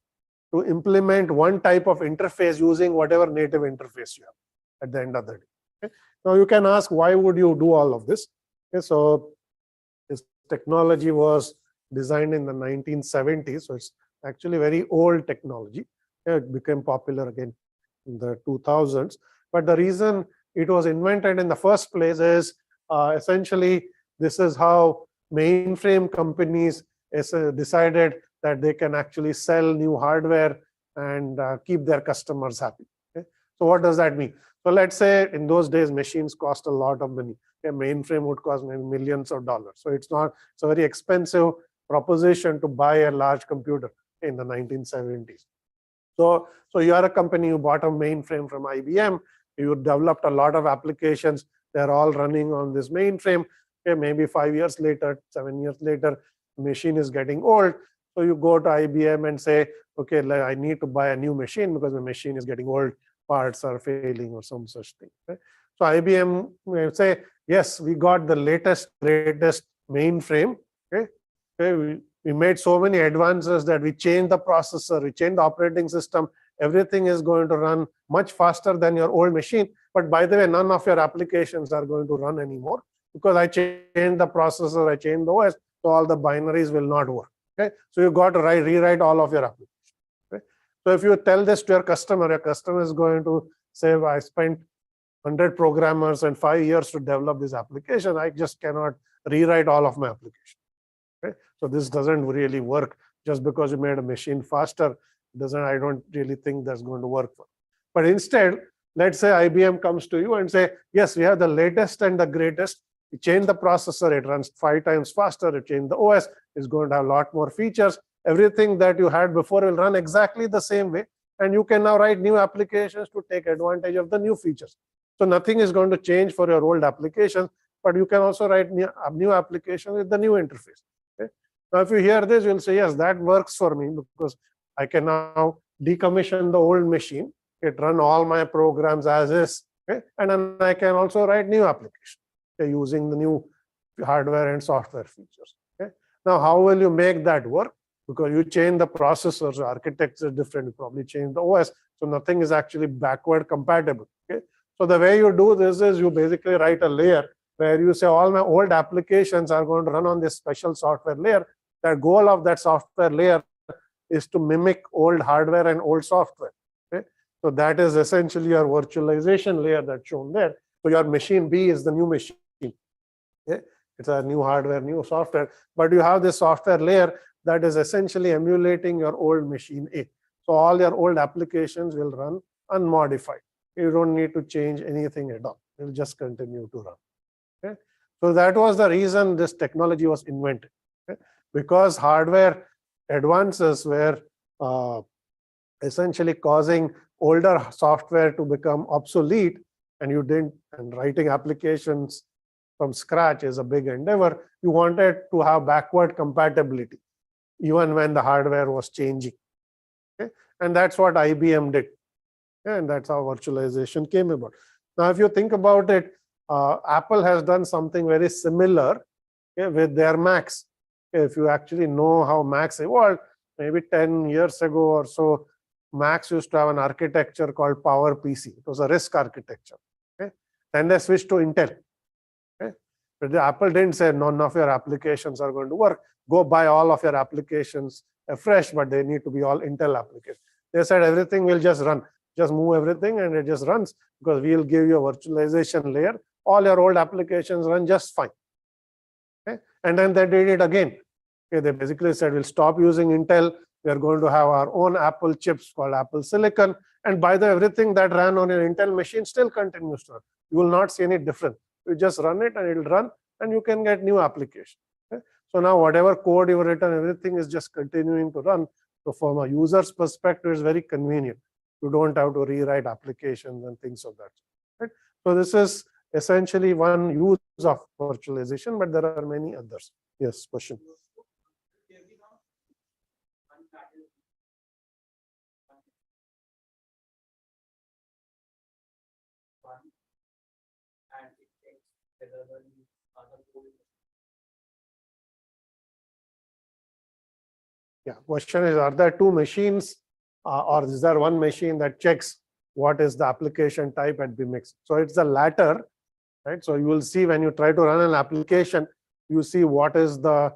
to implement one type of interface using whatever native interface you have at the end of the day. Okay. Now you can ask, why would you do all of this? Okay. So this technology was designed in the 1970s, so it's actually very old technology. Okay. It became popular again in the 2000s. But the reason it was invented in the first place is essentially this is how mainframe companies decided that they can actually sell new hardware and keep their customers happy. Okay. So what does that mean? So let's say in those days machines cost a lot of money. A mainframe would cost maybe millions of dollars. So it's a very expensive proposition to buy a large computer in the 1970s. So you are a company, you bought a mainframe from IBM, you developed a lot of applications, they're all running on this mainframe. Okay, maybe 5 years later, 7 years later, the machine is getting old. So you go to IBM and say, okay, I need to buy a new machine because the machine is getting old, parts are failing or some such thing. Okay? So IBM may say, yes, we got the latest, greatest mainframe. Okay? Okay, we made so many advances that we changed the processor, we changed the operating system. Everything is going to run much faster than your old machine. But by the way, none of your applications are going to run anymore because I changed the processor, I changed the OS, so all the binaries will not work. Okay, so you got to rewrite all of your applications. Okay? So if you tell this to your customer is going to say, I spent 100 programmers and 5 years to develop this application. I just cannot rewrite all of my application. Okay? So this doesn't really work. Just because you made a machine faster, I don't really think that's going to work for. But instead, let's say IBM comes to you and say, yes, we have the latest and the greatest. We change the processor, it runs 5 times faster. You change the OS, it's going to have a lot more features. Everything that you had before will run exactly the same way. And you can now write new applications to take advantage of the new features. So nothing is going to change for your old applications, but you can also write new applications with the new interface. Okay? Now, if you hear this, you'll say, yes, that works for me because I can now decommission the old machine, it run all my programs as is, okay? And then I can also write new applications. Using the new hardware and software features. Okay? Now, how will you make that work? Because you change the processors, architecture is different, you probably change the OS, so nothing is actually backward compatible. Okay? So the way you do this is you basically write a layer where you say all my old applications are going to run on this special software layer. The goal of that software layer is to mimic old hardware and old software. Okay? So that is essentially your virtualization layer that's shown there. So your machine B is the new machine. Okay? It's a new hardware, new software, but you have this software layer that is essentially emulating your old machine A. So all your old applications will run unmodified. You don't need to change anything at all. It will just continue to run. Okay? So that was the reason this technology was invented. Okay? Because hardware advances were essentially causing older software to become obsolete, and writing applications from scratch is a big endeavor. You wanted to have backward compatibility even when the hardware was changing. Okay? And that's what IBM did. And that's how virtualization came about. Now, if you think about it, Apple has done something very similar, okay, with their Macs. Okay, if you actually know how Macs evolved, maybe 10 years ago or so, Macs used to have an architecture called PowerPC. It was a RISC architecture. Okay? Then they switched to Intel. Okay? But the Apple didn't say none of your applications are going to work. Go buy all of your applications afresh, but they need to be all Intel applications. They said everything will just run. Just move everything and it just runs, because we'll give you a virtualization layer. All your old applications run just fine. Okay? And then they did it again. Okay, they basically said we'll stop using Intel. We are going to have our own Apple chips called Apple Silicon. And by the way, everything that ran on your Intel machine still continues to run. You will not see any difference. You just run it and it will run, and you can get new applications. Okay? So now whatever code you've written, everything is just continuing to run. So from a user's perspective, it's very convenient. You don't have to rewrite applications and things of that. Right? So this is essentially one use of virtualization, but there are many others. Yes, question. Yeah, question is, are there two machines or is there one machine that checks what is the application type at the mix? So it's the latter, right? So you will see when you try to run an application, you see what is the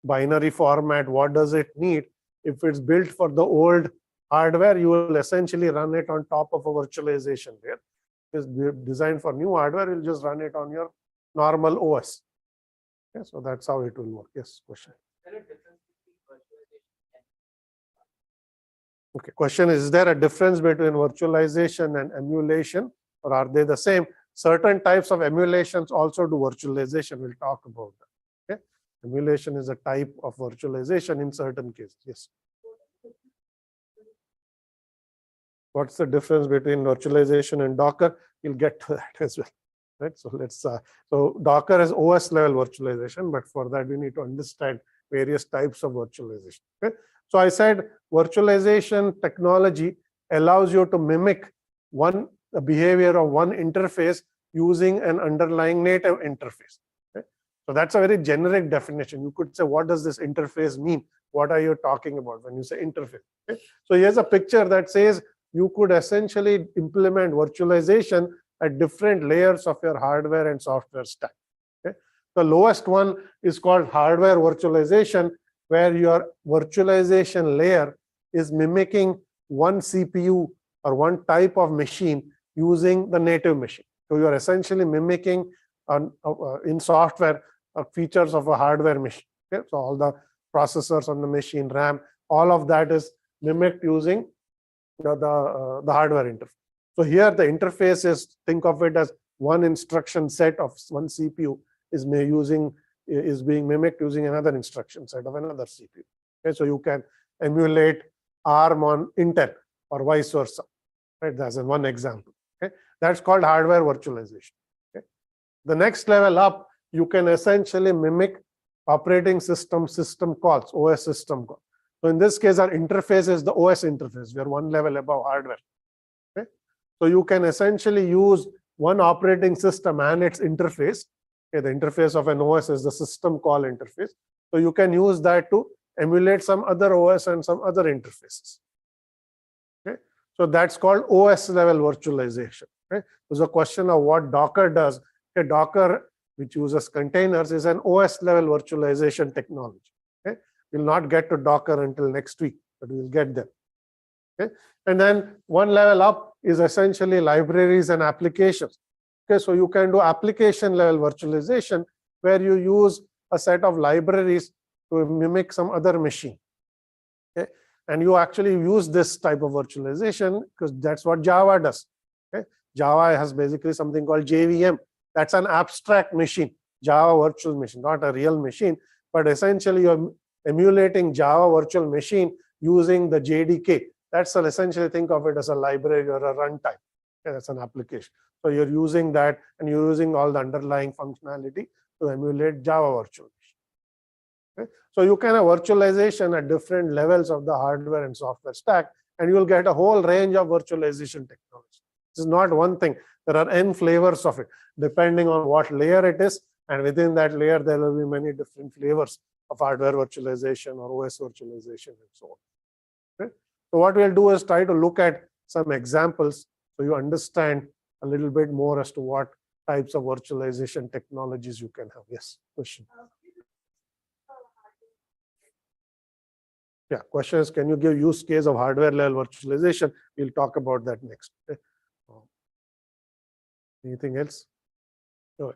binary format, what does it need. If it's built for the old hardware, you will essentially run it on top of a virtualization layer. If it's designed for new hardware, you'll just run it on your normal OS. Okay, so that's how it will work. Yes, question. Okay, question is there a difference between virtualization and emulation, or are they the same? Certain types of emulations also do virtualization. We'll talk about that. Okay, emulation is a type of virtualization in certain cases. Yes. What's the difference between virtualization and Docker? We'll get to that as well. Right. So let's. So Docker is OS level virtualization, but for that we need to understand various types of virtualization. Okay. So I said virtualization technology allows you to mimic the behavior of one interface using an underlying native interface. Okay? So that's a very generic definition. You could say, what does this interface mean? What are you talking about when you say interface? Okay? So here's a picture that says you could essentially implement virtualization at different layers of your hardware and software stack. Okay? The lowest one is called hardware virtualization, where your virtualization layer is mimicking one CPU or one type of machine using the native machine. So you are essentially mimicking in software features of a hardware machine. Okay? So all the processors on the machine, RAM, all of that is mimicked using the hardware interface. So here the interface is, think of it as one instruction set of one CPU is being mimicked using another instruction set of another CPU. Okay, so you can emulate ARM on Intel or vice versa. Right, that's one example. Okay, that's called hardware virtualization. Okay, the next level up, you can essentially mimic operating system calls, OS system calls. So in this case, our interface is the OS interface. We are one level above hardware. Okay, so you can essentially use one operating system and its interface. Okay, the interface of an OS is the system call interface. So you can use that to emulate some other OS and some other interfaces. Okay, so that's called OS level virtualization. Okay, there's a question of what Docker does. Okay, Docker, which uses containers, is an OS level virtualization technology. Okay, we'll not get to Docker until next week, but we'll get there. Okay, and then one level up is essentially libraries and applications. Okay, so you can do application level virtualization where you use a set of libraries to mimic some other machine. Okay, and you actually use this type of virtualization because that's what Java does. Okay, Java has basically something called JVM. That's an abstract machine, Java virtual machine, not a real machine, but essentially you're emulating Java virtual machine using the JDK. That's essentially think of it as a library or a runtime. Okay, that's an application. So you're using that and you're using all the underlying functionality to emulate Java virtual machine. Okay? So you can have virtualization at different levels of the hardware and software stack, and you'll get a whole range of virtualization technologies. This is not one thing. There are n flavors of it, depending on what layer it is. And within that layer, there will be many different flavors of hardware virtualization or OS virtualization and so on. Okay? So what we'll do is try to look at some examples so you understand a little bit more as to what types of virtualization technologies you can have. Yes, question. Yeah, question is, can you give use case of hardware level virtualization? We'll talk about that next. Okay. Anything else? No.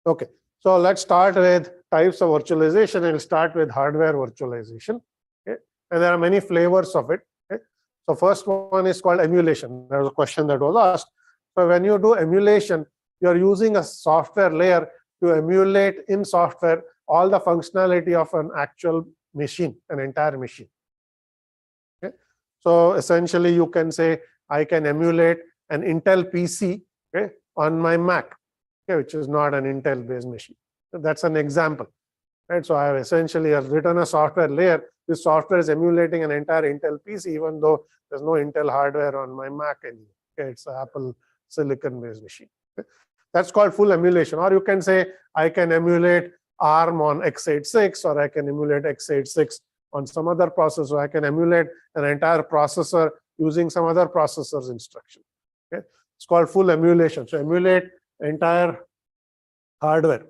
Okay, so let's start with types of virtualization, and we'll start with hardware virtualization. Okay, and there are many flavors of it. Okay, so first one is called emulation. There was a question that was asked. So when you do emulation, you're using a software layer to emulate in software all the functionality of an actual machine, an entire machine. Okay, so essentially you can say I can emulate an Intel PC, okay, on my Mac, okay, which is not an Intel based machine. So that's an example, right? So I have essentially written a software layer. This software is emulating an entire Intel PC, even though there's no Intel hardware on my Mac anymore. Okay, it's an Apple silicon based machine. Okay? That's called full emulation. Or you can say I can emulate ARM on x86, or I can emulate x86 on some other processor. I can emulate an entire processor using some other processor's instruction. Okay? It's called full emulation. So emulate entire hardware.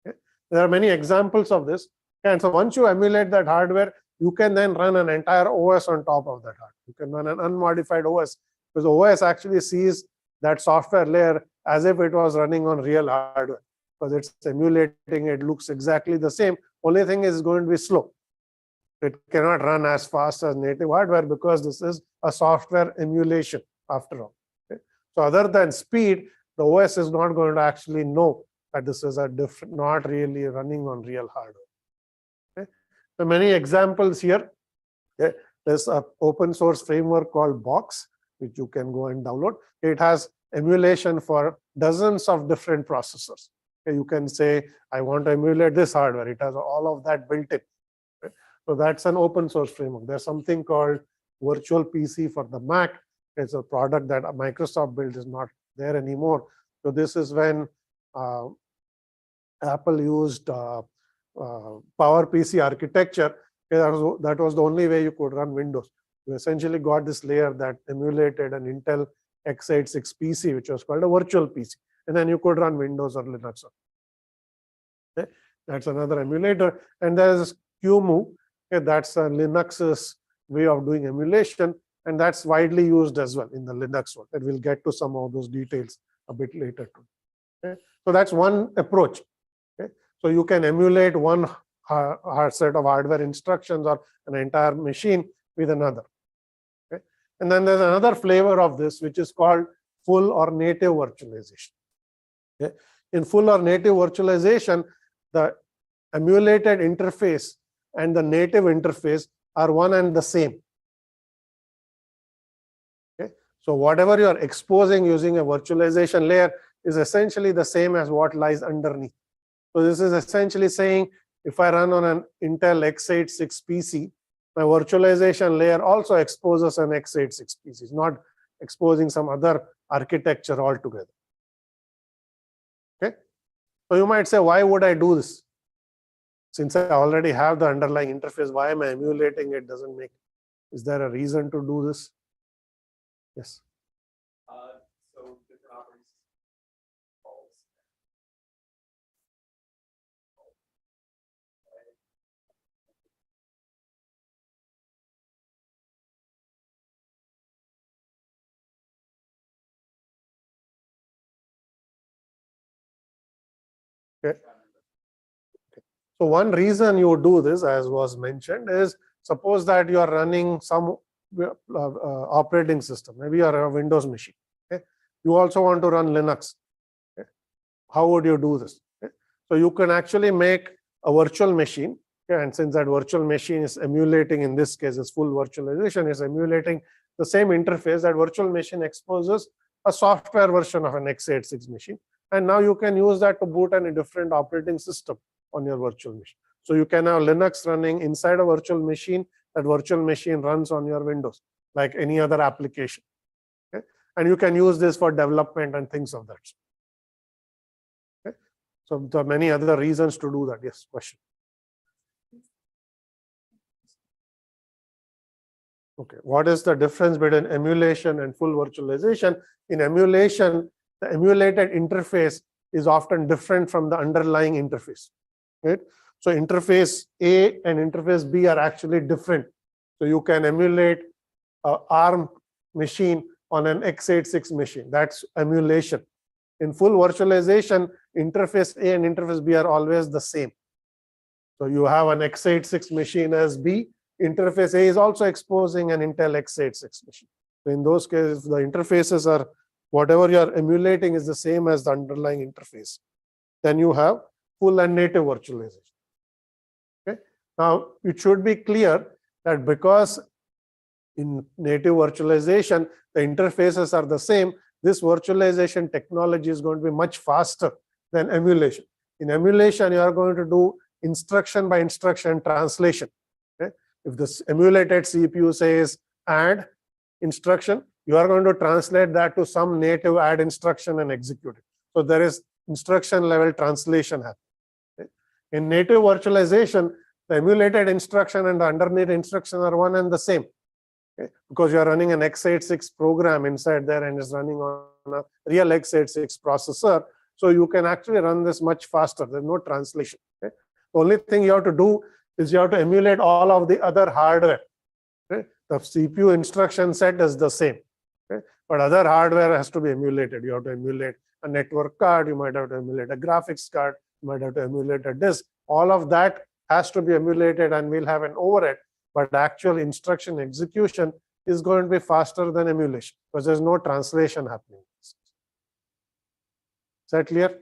Okay? There are many examples of this. And so once you emulate that hardware, you can then run an entire OS on top of that hardware. You can run an unmodified OS, because OS actually sees that software layer as if it was running on real hardware, because it's emulating, it looks exactly the same. Only thing is going to be slow. It cannot run as fast as native hardware because this is a software emulation after all. Okay? So other than speed, the OS is not going to actually know that this is a different, not really running on real hardware. Okay? So many examples here. Okay? There's an open source framework called Box, which you can go and download. It has emulation for dozens of different processors. Okay? You can say, I want to emulate this hardware. It has all of that built in. Okay? So that's an open source framework. There's something called Virtual PC for the Mac. It's a product that Microsoft built, is not there anymore. So this is when Apple used PowerPC architecture. That was the only way you could run Windows. You essentially got this layer that emulated an Intel x86 PC, which was called a virtual PC. And then you could run Windows or Linux. Okay? That's another emulator. And there's QEMU. Okay? That's Linux's way of doing emulation. And that's widely used as well in the Linux world. And we'll get to some of those details a bit later too. Okay? So that's one approach. Okay? So you can emulate one set of hardware instructions or an entire machine with another. Okay? And then there's another flavor of this, which is called full or native virtualization. Okay? In full or native virtualization, the emulated interface and the native interface are one and the same. Okay? So whatever you're exposing using a virtualization layer is essentially the same as what lies underneath. So this is essentially saying, if I run on an Intel x86 PC, my virtualization layer also exposes an x86 PC. It's not exposing some other architecture altogether. Okay? So you might say, why would I do this? Since I already have the underlying interface, why am I emulating it? Doesn't make. Is there a reason to do this? Yes. So different operating systems. Okay. So one reason you do this, as was mentioned, is suppose that you are running some operating system. Maybe you are a Windows machine. Okay? You also want to run Linux. Okay? How would you do this? Okay? So you can actually make a virtual machine. Okay? And since that virtual machine is emulating, in this case, is full virtualization, is emulating the same interface, that virtual machine exposes a software version of an x86 machine. And now you can use that to boot a different operating system on your virtual machine. So you can have Linux running inside a virtual machine. That virtual machine runs on your Windows like any other application. Okay? And you can use this for development and things of that sort. Okay? So there are many other reasons to do that. Yes, question. Okay, what is the difference between emulation and full virtualization? In emulation, the emulated interface is often different from the underlying interface. Right? So interface A and interface B are actually different. So you can emulate an ARM machine on an x86 machine. That's emulation. In full virtualization, interface A and interface B are always the same. So you have an x86 machine as B. Interface A is also exposing an Intel x86 machine. So in those cases, the interfaces are, whatever you're emulating is the same as the underlying interface. Then you have full and native virtualization. Okay. Now, it should be clear that because in native virtualization, the interfaces are the same, this virtualization technology is going to be much faster than emulation. In emulation, you are going to do instruction by instruction translation. Okay. If this emulated CPU says add instruction, you are going to translate that to some native add instruction and execute it. So there is instruction level translation happening. Okay. In native virtualization, the emulated instruction and the underneath instruction are one and the same. Okay. Because you are running an x86 program inside there and it's running on a real x86 processor. So you can actually run this much faster. There's no translation. Okay. The only thing you have to do is you have to emulate all of the other hardware. Okay. The CPU instruction set is the same. Okay. But other hardware has to be emulated. You have to emulate a network card. You might have to emulate a graphics card. You might have to emulate a disk. All of that has to be emulated and we'll have an overhead. But actual instruction execution is going to be faster than emulation because there's no translation happening. Is that clear?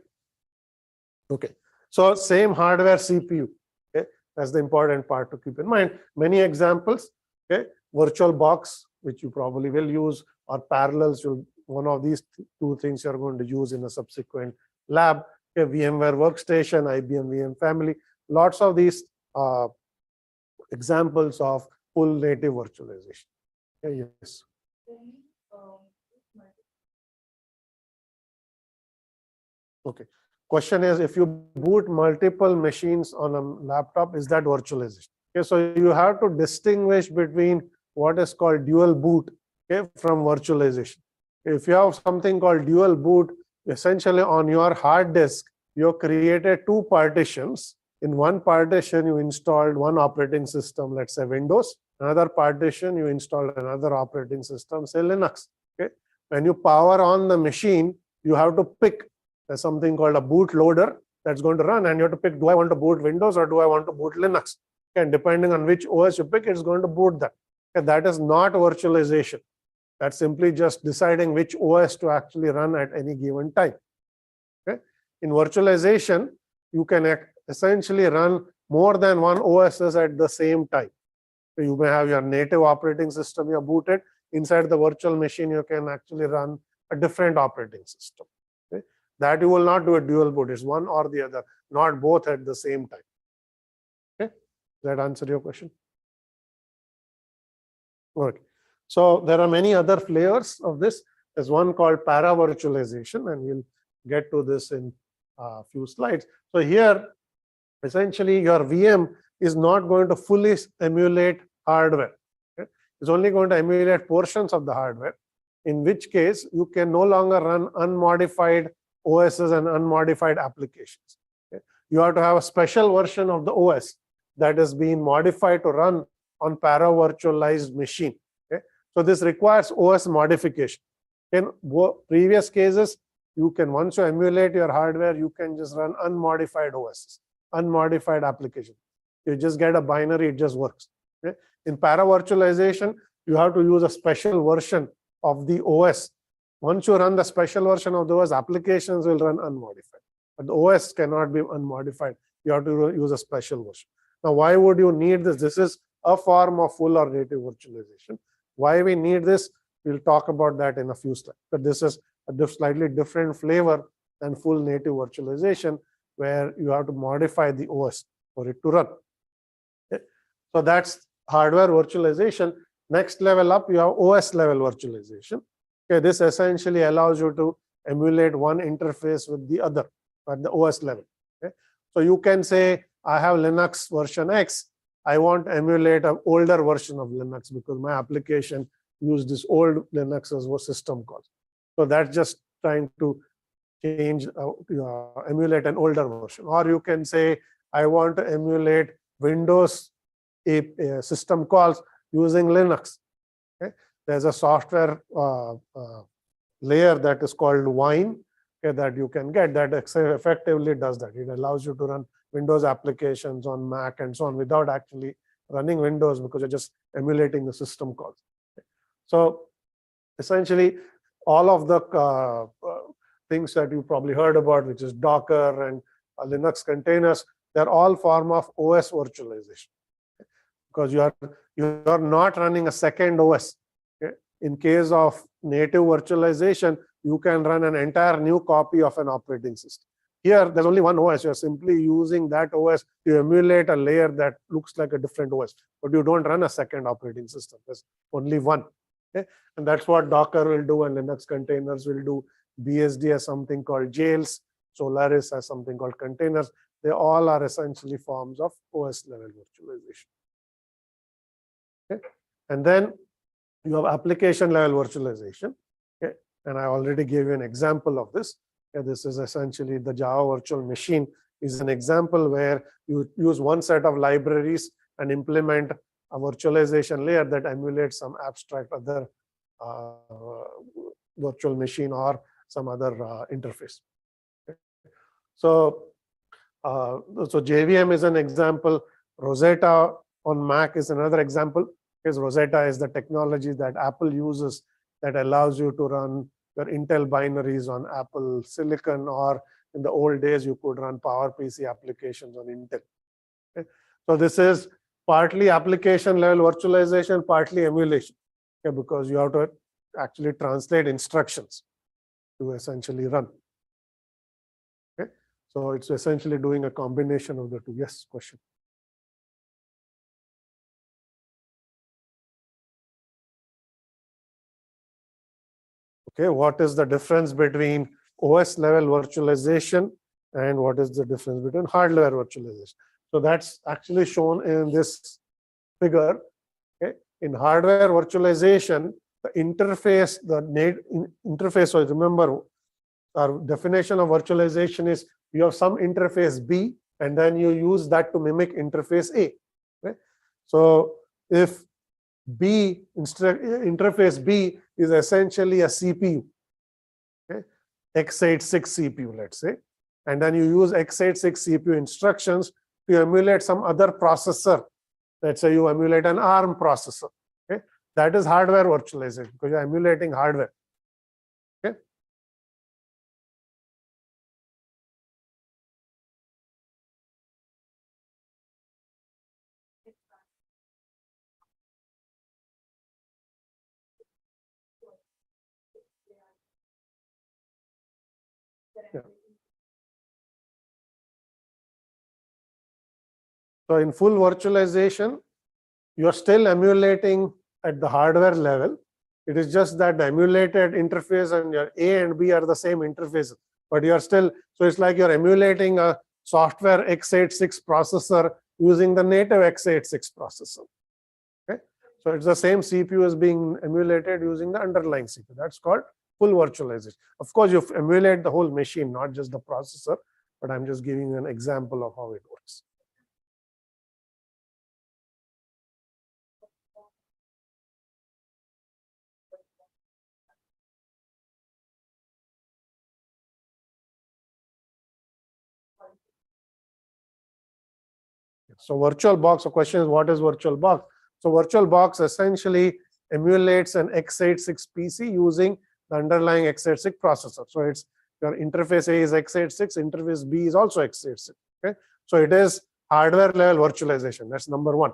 Okay. So same hardware CPU. Okay. That's the important part to keep in mind. Many examples. Okay. VirtualBox, which you probably will use, or Parallels, one of these two things you're going to use in a subsequent lab. Okay. VMware Workstation, IBM VM Family, lots of these examples of full native virtualization. Okay, yes. Okay. Question is, if you boot multiple machines on a laptop, is that virtualization? Okay, so you have to distinguish between what is called dual boot, okay, from virtualization. If you have something called dual boot, essentially on your hard disk, you created two partitions. In one partition, you installed one operating system, let's say Windows. Another partition, you installed another operating system, say Linux. Okay. When you power on the machine, you have to pick something called a bootloader that's going to run, and you have to pick, do I want to boot Windows or do I want to boot Linux? Okay. And depending on which OS you pick, it's going to boot that. Okay. That is not virtualization. That's simply just deciding which OS to actually run at any given time. Okay. In virtualization, you can essentially run more than one OSs at the same time. So you may have your native operating system you're booted. Inside the virtual machine, you can actually run a different operating system. Okay. That you will not do a dual boot. It's one or the other, not both at the same time. Okay. Does that answer your question? Okay. So there are many other flavors of this. There's one called para-virtualization, and we'll get to this in a few slides. So here, essentially, your VM is not going to fully emulate hardware. Okay? It's only going to emulate portions of the hardware, in which case you can no longer run unmodified OSs and unmodified applications. Okay? You have to have a special version of the OS that is being modified to run on para-virtualized machine. Okay? So this requires OS modification. In previous cases, you can, once you emulate your hardware, you can just run unmodified OSs. Unmodified application. You just get a binary, it just works. Okay? In para-virtualization, you have to use a special version of the OS Once you run the special version of those, applications will run unmodified. But the OS cannot be unmodified. You have to use a special version. Now, why would you need this? This is a form of full or native virtualization. Why we need this? We'll talk about that in a few slides. But this is a slightly different flavor than full native virtualization, where you have to modify the OS for it to run. Okay. So that's hardware virtualization. Next level up, you have OS level virtualization. Okay, this essentially allows you to emulate one interface with the other at the OS level. Okay. So you can say, I have Linux version X. I want to emulate an older version of Linux because my application used this old Linux as a system call. So that's just trying to change, emulate an older version. Or you can say, I want to emulate Windows system calls using Linux. Okay. There's a software layer that is called Wine, okay, that you can get that effectively does that. It allows you to run Windows applications on Mac and so on without actually running Windows, because you're just emulating the system calls. Okay. So essentially, all of the things that you probably heard about, which is Docker and Linux containers, they're all form of OS virtualization. Okay. Because you're not running a second OS. Okay. In case of native virtualization, you can run an entire new copy of an operating system. Here, there's only one OS. You're simply using that OS to emulate a layer that looks like a different OS, but you don't run a second operating system. There's only one. Okay? And that's what Docker will do, and Linux containers will do. BSD has something called jails. Solaris has something called containers. They all are essentially forms of OS level virtualization. Okay? And then you have application level virtualization. Okay? And I already gave you an example of this. Okay? This is essentially the Java virtual machine is an example where you use one set of libraries and implement a virtualization layer that emulates some abstract other virtual machine or some other interface. Okay? So JVM is an example. Rosetta on Mac is another example, because Rosetta is the technology that Apple uses that allows you to run your Intel binaries on Apple Silicon, or in the old days, you could run PowerPC applications on Intel. Okay? So this is partly application level virtualization, partly emulation, okay, because you have to actually translate instructions to essentially run. Okay? So it's essentially doing a combination of the two. Yes, question. Okay, what is the difference between OS level virtualization and what is the difference between hardware virtualization? So that's actually shown in this figure. Okay, in hardware virtualization, the interface, interface. So remember, our definition of virtualization is you have some interface B, and then you use that to mimic interface A. Okay? So if interface B is essentially a CPU, okay, x86 CPU, let's say, and then you use x86 CPU instructions to emulate some other processor. Let's say you emulate an ARM processor. Okay, that is hardware virtualization because you're emulating hardware. Okay. Yeah. So in full virtualization, you're still emulating at the hardware level. It is just that the emulated interface and your A and B are the same interfaces, but you're still, so it's like you're emulating a software x86 processor using the native x86 processor. Okay, so it's the same CPU is being emulated using the underlying CPU. That's called full virtualization. Of course, you emulate the whole machine, not just the processor, but I'm just giving you an example of how it works. So VirtualBox, the question is, what is VirtualBox? So VirtualBox essentially emulates an x86 PC using the underlying x86 processor. So it's your interface A is x86, interface B is also x86. Okay, so it is hardware level virtualization. That's number one.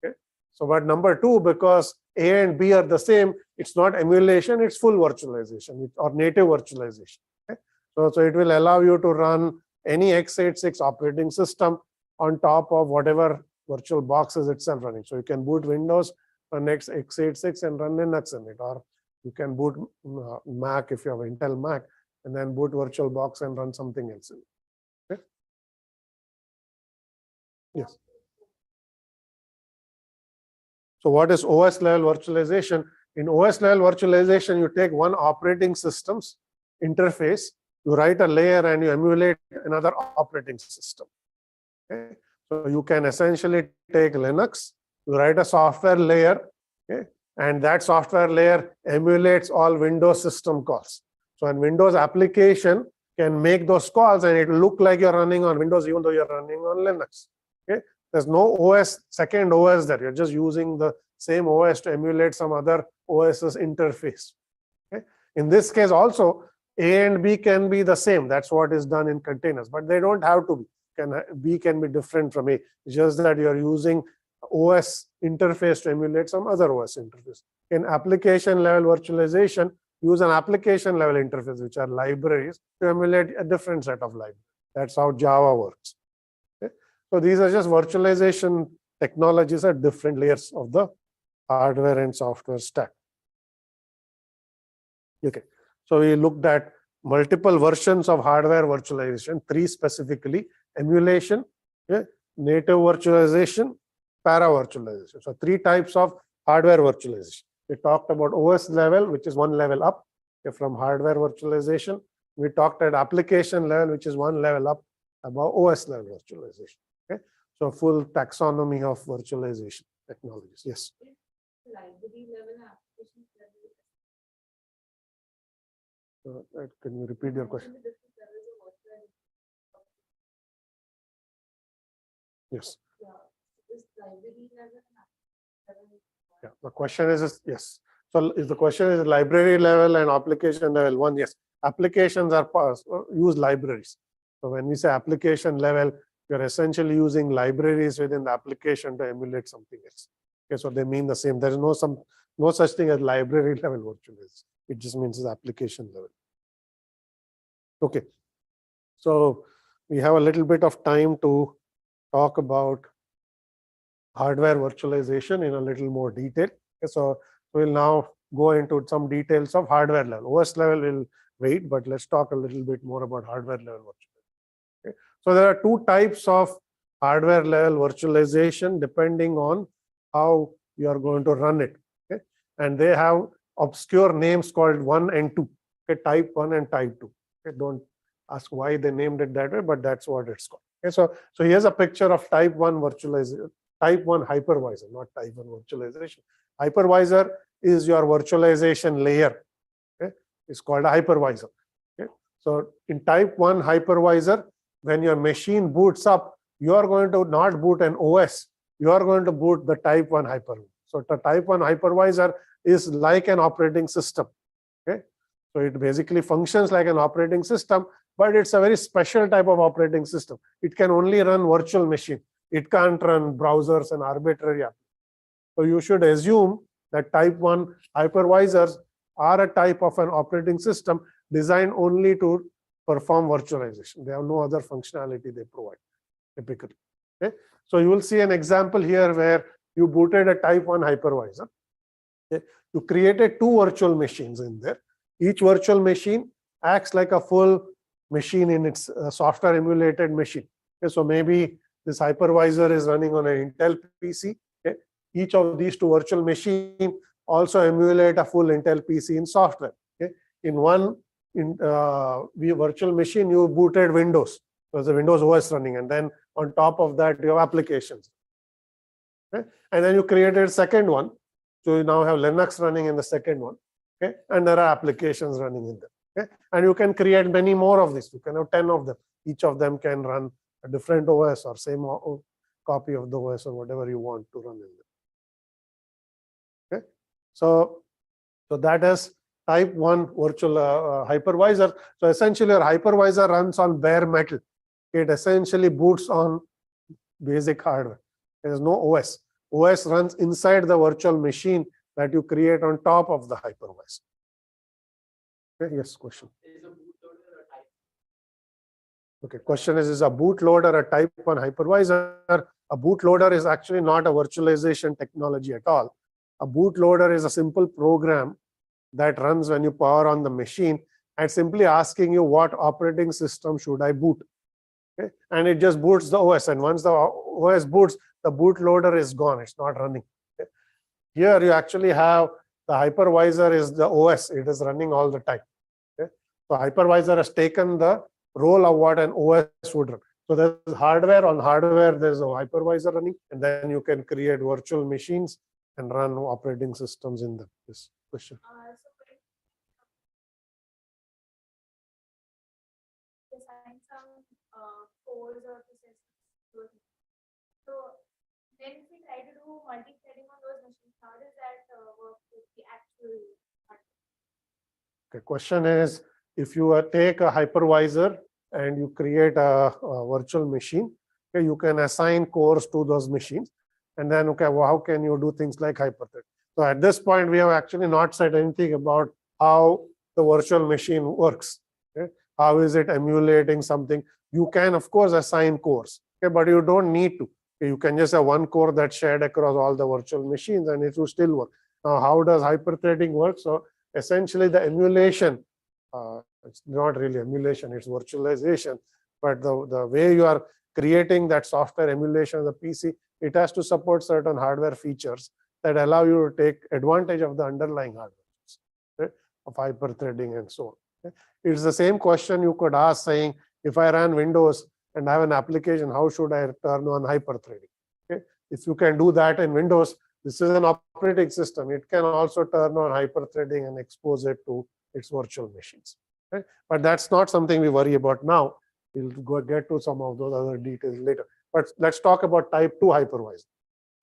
Okay, so but number two, because A and B are the same, it's not emulation, it's full virtualization or native virtualization. Okay, so it will allow you to run any x86 operating system on top of whatever virtual box is itself running. So you can boot Windows, run x86 and run Linux in it, or you can boot Mac if you have Intel Mac, and then boot VirtualBox and run something else in it. Okay? Yes. So what is OS level virtualization? In OS level virtualization, you take one operating system's interface, you write a layer and you emulate another operating system. Okay? So you can essentially take Linux, you write a software layer, okay, and that software layer emulates all Windows system calls. So a Windows application can make those calls and it will look like you're running on Windows even though you're running on Linux. Okay, there's no OS, second OS there. You're just using the same OS to emulate some other OS's interface. Okay, in this case also, A and B can be the same. That's what is done in containers, but they don't have to be. B can be different from A. It's just that you're using OS interface to emulate some other OS interface. In application level virtualization, use an application level interface, which are libraries, to emulate a different set of libraries. That's how Java works. Okay? So these are just virtualization technologies at different layers of the hardware and software stack. Okay, so we looked at multiple versions of hardware virtualization, 3 specifically: emulation, okay, native virtualization, para virtualization. So 3 types of hardware virtualization. We talked about OS level, which is one level up, okay, from hardware virtualization. We talked at application level, which is one level up above OS level virtualization. Okay, so full taxonomy of virtualization technologies. Yes. Library level application level. Can you repeat your question? Yes. Yeah. This library level and Yeah. The question is yes. So if the question is library level and application level, one, yes. Applications are use libraries. So when we say application level, you're essentially using libraries within the application to emulate something else. Okay, so they mean the same. There is no such thing as library level virtualization. It just means it's application level. Okay, so we have a little bit of time to talk about hardware virtualization in a little more detail. Okay, so we'll now go into some details of hardware level. OS level will wait, but let's talk a little bit more about hardware level virtualization. Okay, so there are 2 types of hardware level virtualization depending on how you are going to run it. Okay, and they have obscure names called 1 and 2. Okay, type 1 and type 2. Okay, don't ask why they named it that way, but that's what it's called. Okay, so here's a picture of type 1 virtualization, type 1 hypervisor, not type 1 virtualization. Hypervisor is your virtualization layer. Okay, it's called a hypervisor. Okay, so in type 1 hypervisor, when your machine boots up, you are going to not boot an OS, you are going to boot the type 1 hypervisor. So the type 1 hypervisor is like an operating system. Okay, so it basically functions like an operating system, but it's a very special type of operating system. It can only run virtual machine. It can't run browsers and arbitrary apps. So you should assume that type 1 hypervisors are a type of an operating system designed only to perform virtualization. They have no other functionality they provide typically. Okay, so you will see an example here where you booted a type 1 hypervisor. Okay, you created 2 virtual machines in there. Each virtual machine acts like a full machine in its software emulated machine. Okay, so maybe this hypervisor is running on an Intel PC. Okay, each of these 2 virtual machines also emulate a full Intel PC in software. Okay, in one virtual machine, you booted Windows. So there's a Windows OS running, and then on top of that, you have applications. Okay, and then you created a second one. So you now have Linux running in the second one. Okay, and there are applications running in there. Okay, and you can create many more of these. You can have 10 of them. Each of them can run a different OS or same copy of the OS or whatever you want to run in there. Okay, so that is type 1 virtual hypervisor. So essentially your hypervisor runs on bare metal. It essentially boots on basic hardware. There is no OS. OS runs inside the virtual machine that you create on top of the hypervisor. Okay, yes, question. Is a bootloader a type? Okay, question is a bootloader a type 1 hypervisor? A bootloader is actually not a virtualization technology at all. A bootloader is a simple program that runs when you power on the machine and simply asking you what operating system should I boot. Okay? And it just boots the OS. And once the OS boots, the bootloader is gone. It's not running. Okay? Here you actually have the hypervisor is the OS. It is running all the time. Okay? So hypervisor has taken the role of what an OS would run. So there's hardware. On hardware, there's a hypervisor running, and then you can create virtual machines and run operating systems in them. This question. So when design some codes or processes, so then if we try to do multi-threading on those machines, how does that work with the actual hardware? Okay, question is, if you take a hypervisor and you create a virtual machine, okay, you can assign cores to those machines. And then, okay, well, how can you do things like hyperthread? So at this point, we have actually not said anything about how the virtual machine works. Okay? How is it emulating something? You can, of course, assign cores, okay, but you don't need to. Okay, you can just have one core that's shared across all the virtual machines and it will still work. Now, how does hyperthreading work? So essentially, the emulation, it's not really emulation, it's virtualization. But the way you are creating that software emulation of the PC, it has to support certain hardware features that allow you to take advantage of the underlying hardware, okay, of hyperthreading and so on. Okay. It's the same question you could ask saying, if I run Windows and have an application, how should I turn on hyperthreading? Okay. If you can do that in Windows, this is an operating system. It can also turn on hyperthreading and expose it to its virtual machines. Okay. But that's not something we worry about now. We'll go get to some of those other details later. But let's talk about type 2 hypervisor.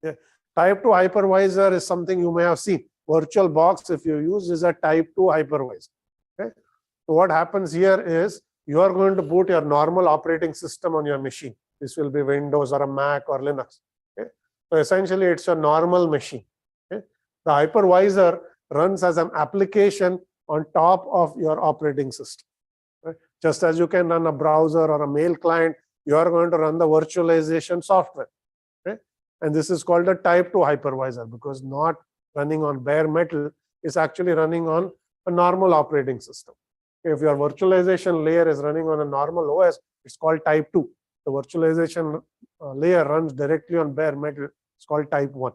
Yeah. Type 2 hypervisor is something you may have seen. VirtualBox, if you use, is a type 2 hypervisor. Okay. So what happens here is you are going to boot your normal operating system on your machine. This will be Windows or a Mac or Linux. Okay. So essentially, it's a normal machine. Okay. The hypervisor runs as an application on top of your operating system. Right. Just as you can run a browser or a mail client, you are going to run the virtualization software. Okay. And this is called a type 2 hypervisor because not running on bare metal is actually running on a normal operating system. If your virtualization layer is running on a normal OS, it's called type 2. The virtualization layer runs directly on bare metal. It's called type 1.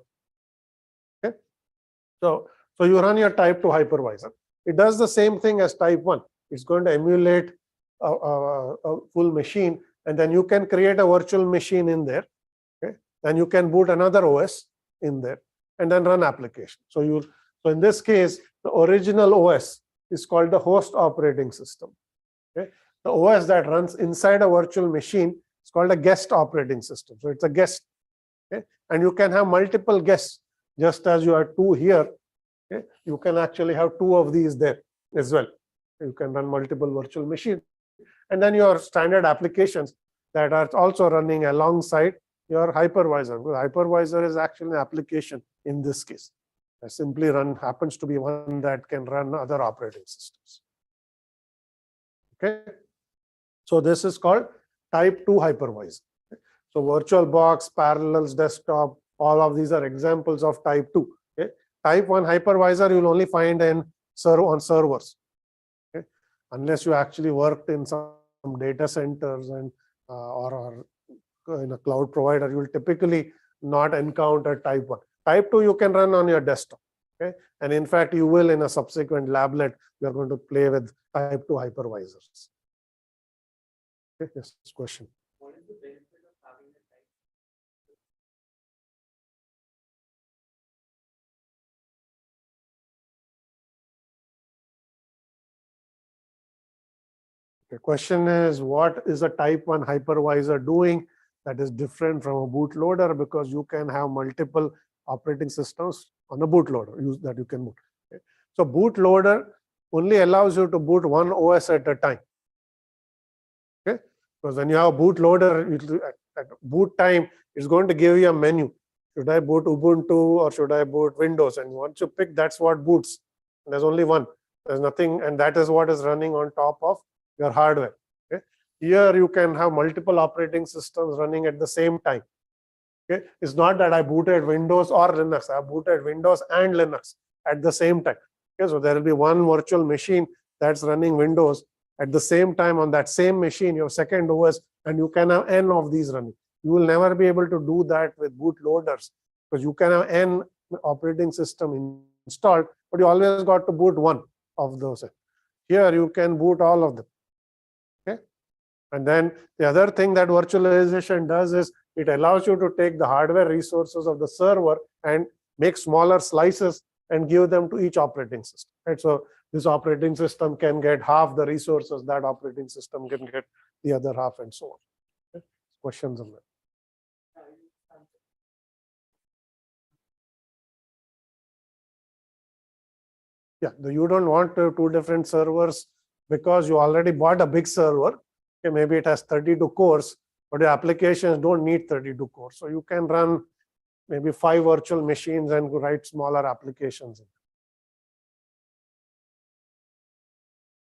Okay. So you run your type 2 hypervisor. It does the same thing as type 1. It's going to emulate a full machine, and then you can create a virtual machine in there. Okay. Then you can boot another OS in there and then run application. So in this case, the original OS is called the host operating system. Okay. The OS that runs inside a virtual machine is called a guest operating system. So it's a guest. Okay. And you can have multiple guests, just as you have 2 here. Okay. You can actually have 2 of these there as well. You can run multiple virtual machines. And then your standard applications that are also running alongside your hypervisor. The hypervisor is actually an application in this case. Simply happens to be one that can run other operating systems. Okay. So this is called type 2 hypervisor. Okay. So VirtualBox, Parallels Desktop, all of these are examples of type 2. Okay. Type 1 hypervisor you'll only find on servers. Okay. Unless you actually worked in some data centers and or in a cloud provider, you will typically not encounter type 1. Type 2 you can run on your desktop. Okay. And in fact, you will in a subsequent lablet, we are going to play with type 2 hypervisors. Okay. Yes, question. What is the benefit of having a type? The question is, what is a type 1 hypervisor doing that is different from a bootloader? Because you can have multiple operating systems on a bootloader that you can boot. Okay. So bootloader only allows you to boot one OS at a time. Okay, because when you have a bootloader, at boot time, it's going to give you a menu. Should I boot Ubuntu or should I boot Windows? And once you pick, that's what boots. And there's only one. There's nothing, and that is what is running on top of your hardware. Okay, here you can have multiple operating systems running at the same time. Okay, it's not that I booted Windows or Linux. I booted Windows and Linux at the same time. Okay, so there will be one virtual machine that's running Windows at the same time on that same machine, your second OS, and you can have n of these running. You will never be able to do that with bootloaders because you can have n operating system installed, but you always got to boot one of those. Here you can boot all of them. Okay, and then the other thing that virtualization does is it allows you to take the hardware resources of the server and make smaller slices and give them to each operating system. Right? So this operating system can get half the resources, that operating system can get the other half, and so on. Okay? Questions on that? Yeah, you don't want two different servers because you already bought a big server. Okay, maybe it has 32 cores, but your applications don't need 32 cores. So you can run maybe 5 virtual machines and write smaller applications.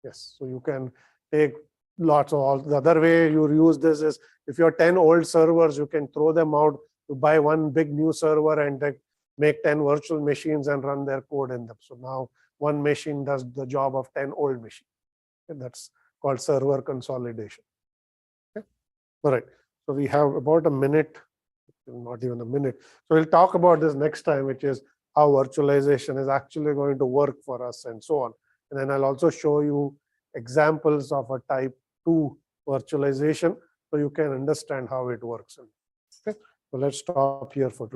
Yes, so you can take lots of all. The other way you use this is if you have 10 old servers, you can throw them out to buy one big new server and make 10 virtual machines and run their code in them. So now one machine does the job of 10 old machines. And that's called server consolidation. Okay. All right. So we have about a minute, not even a minute. So we'll talk about this next time, which is how virtualization is actually going to work for us and so on. And then I'll also show you examples of a type 2 virtualization so you can understand how it works. Okay. So let's stop here for today.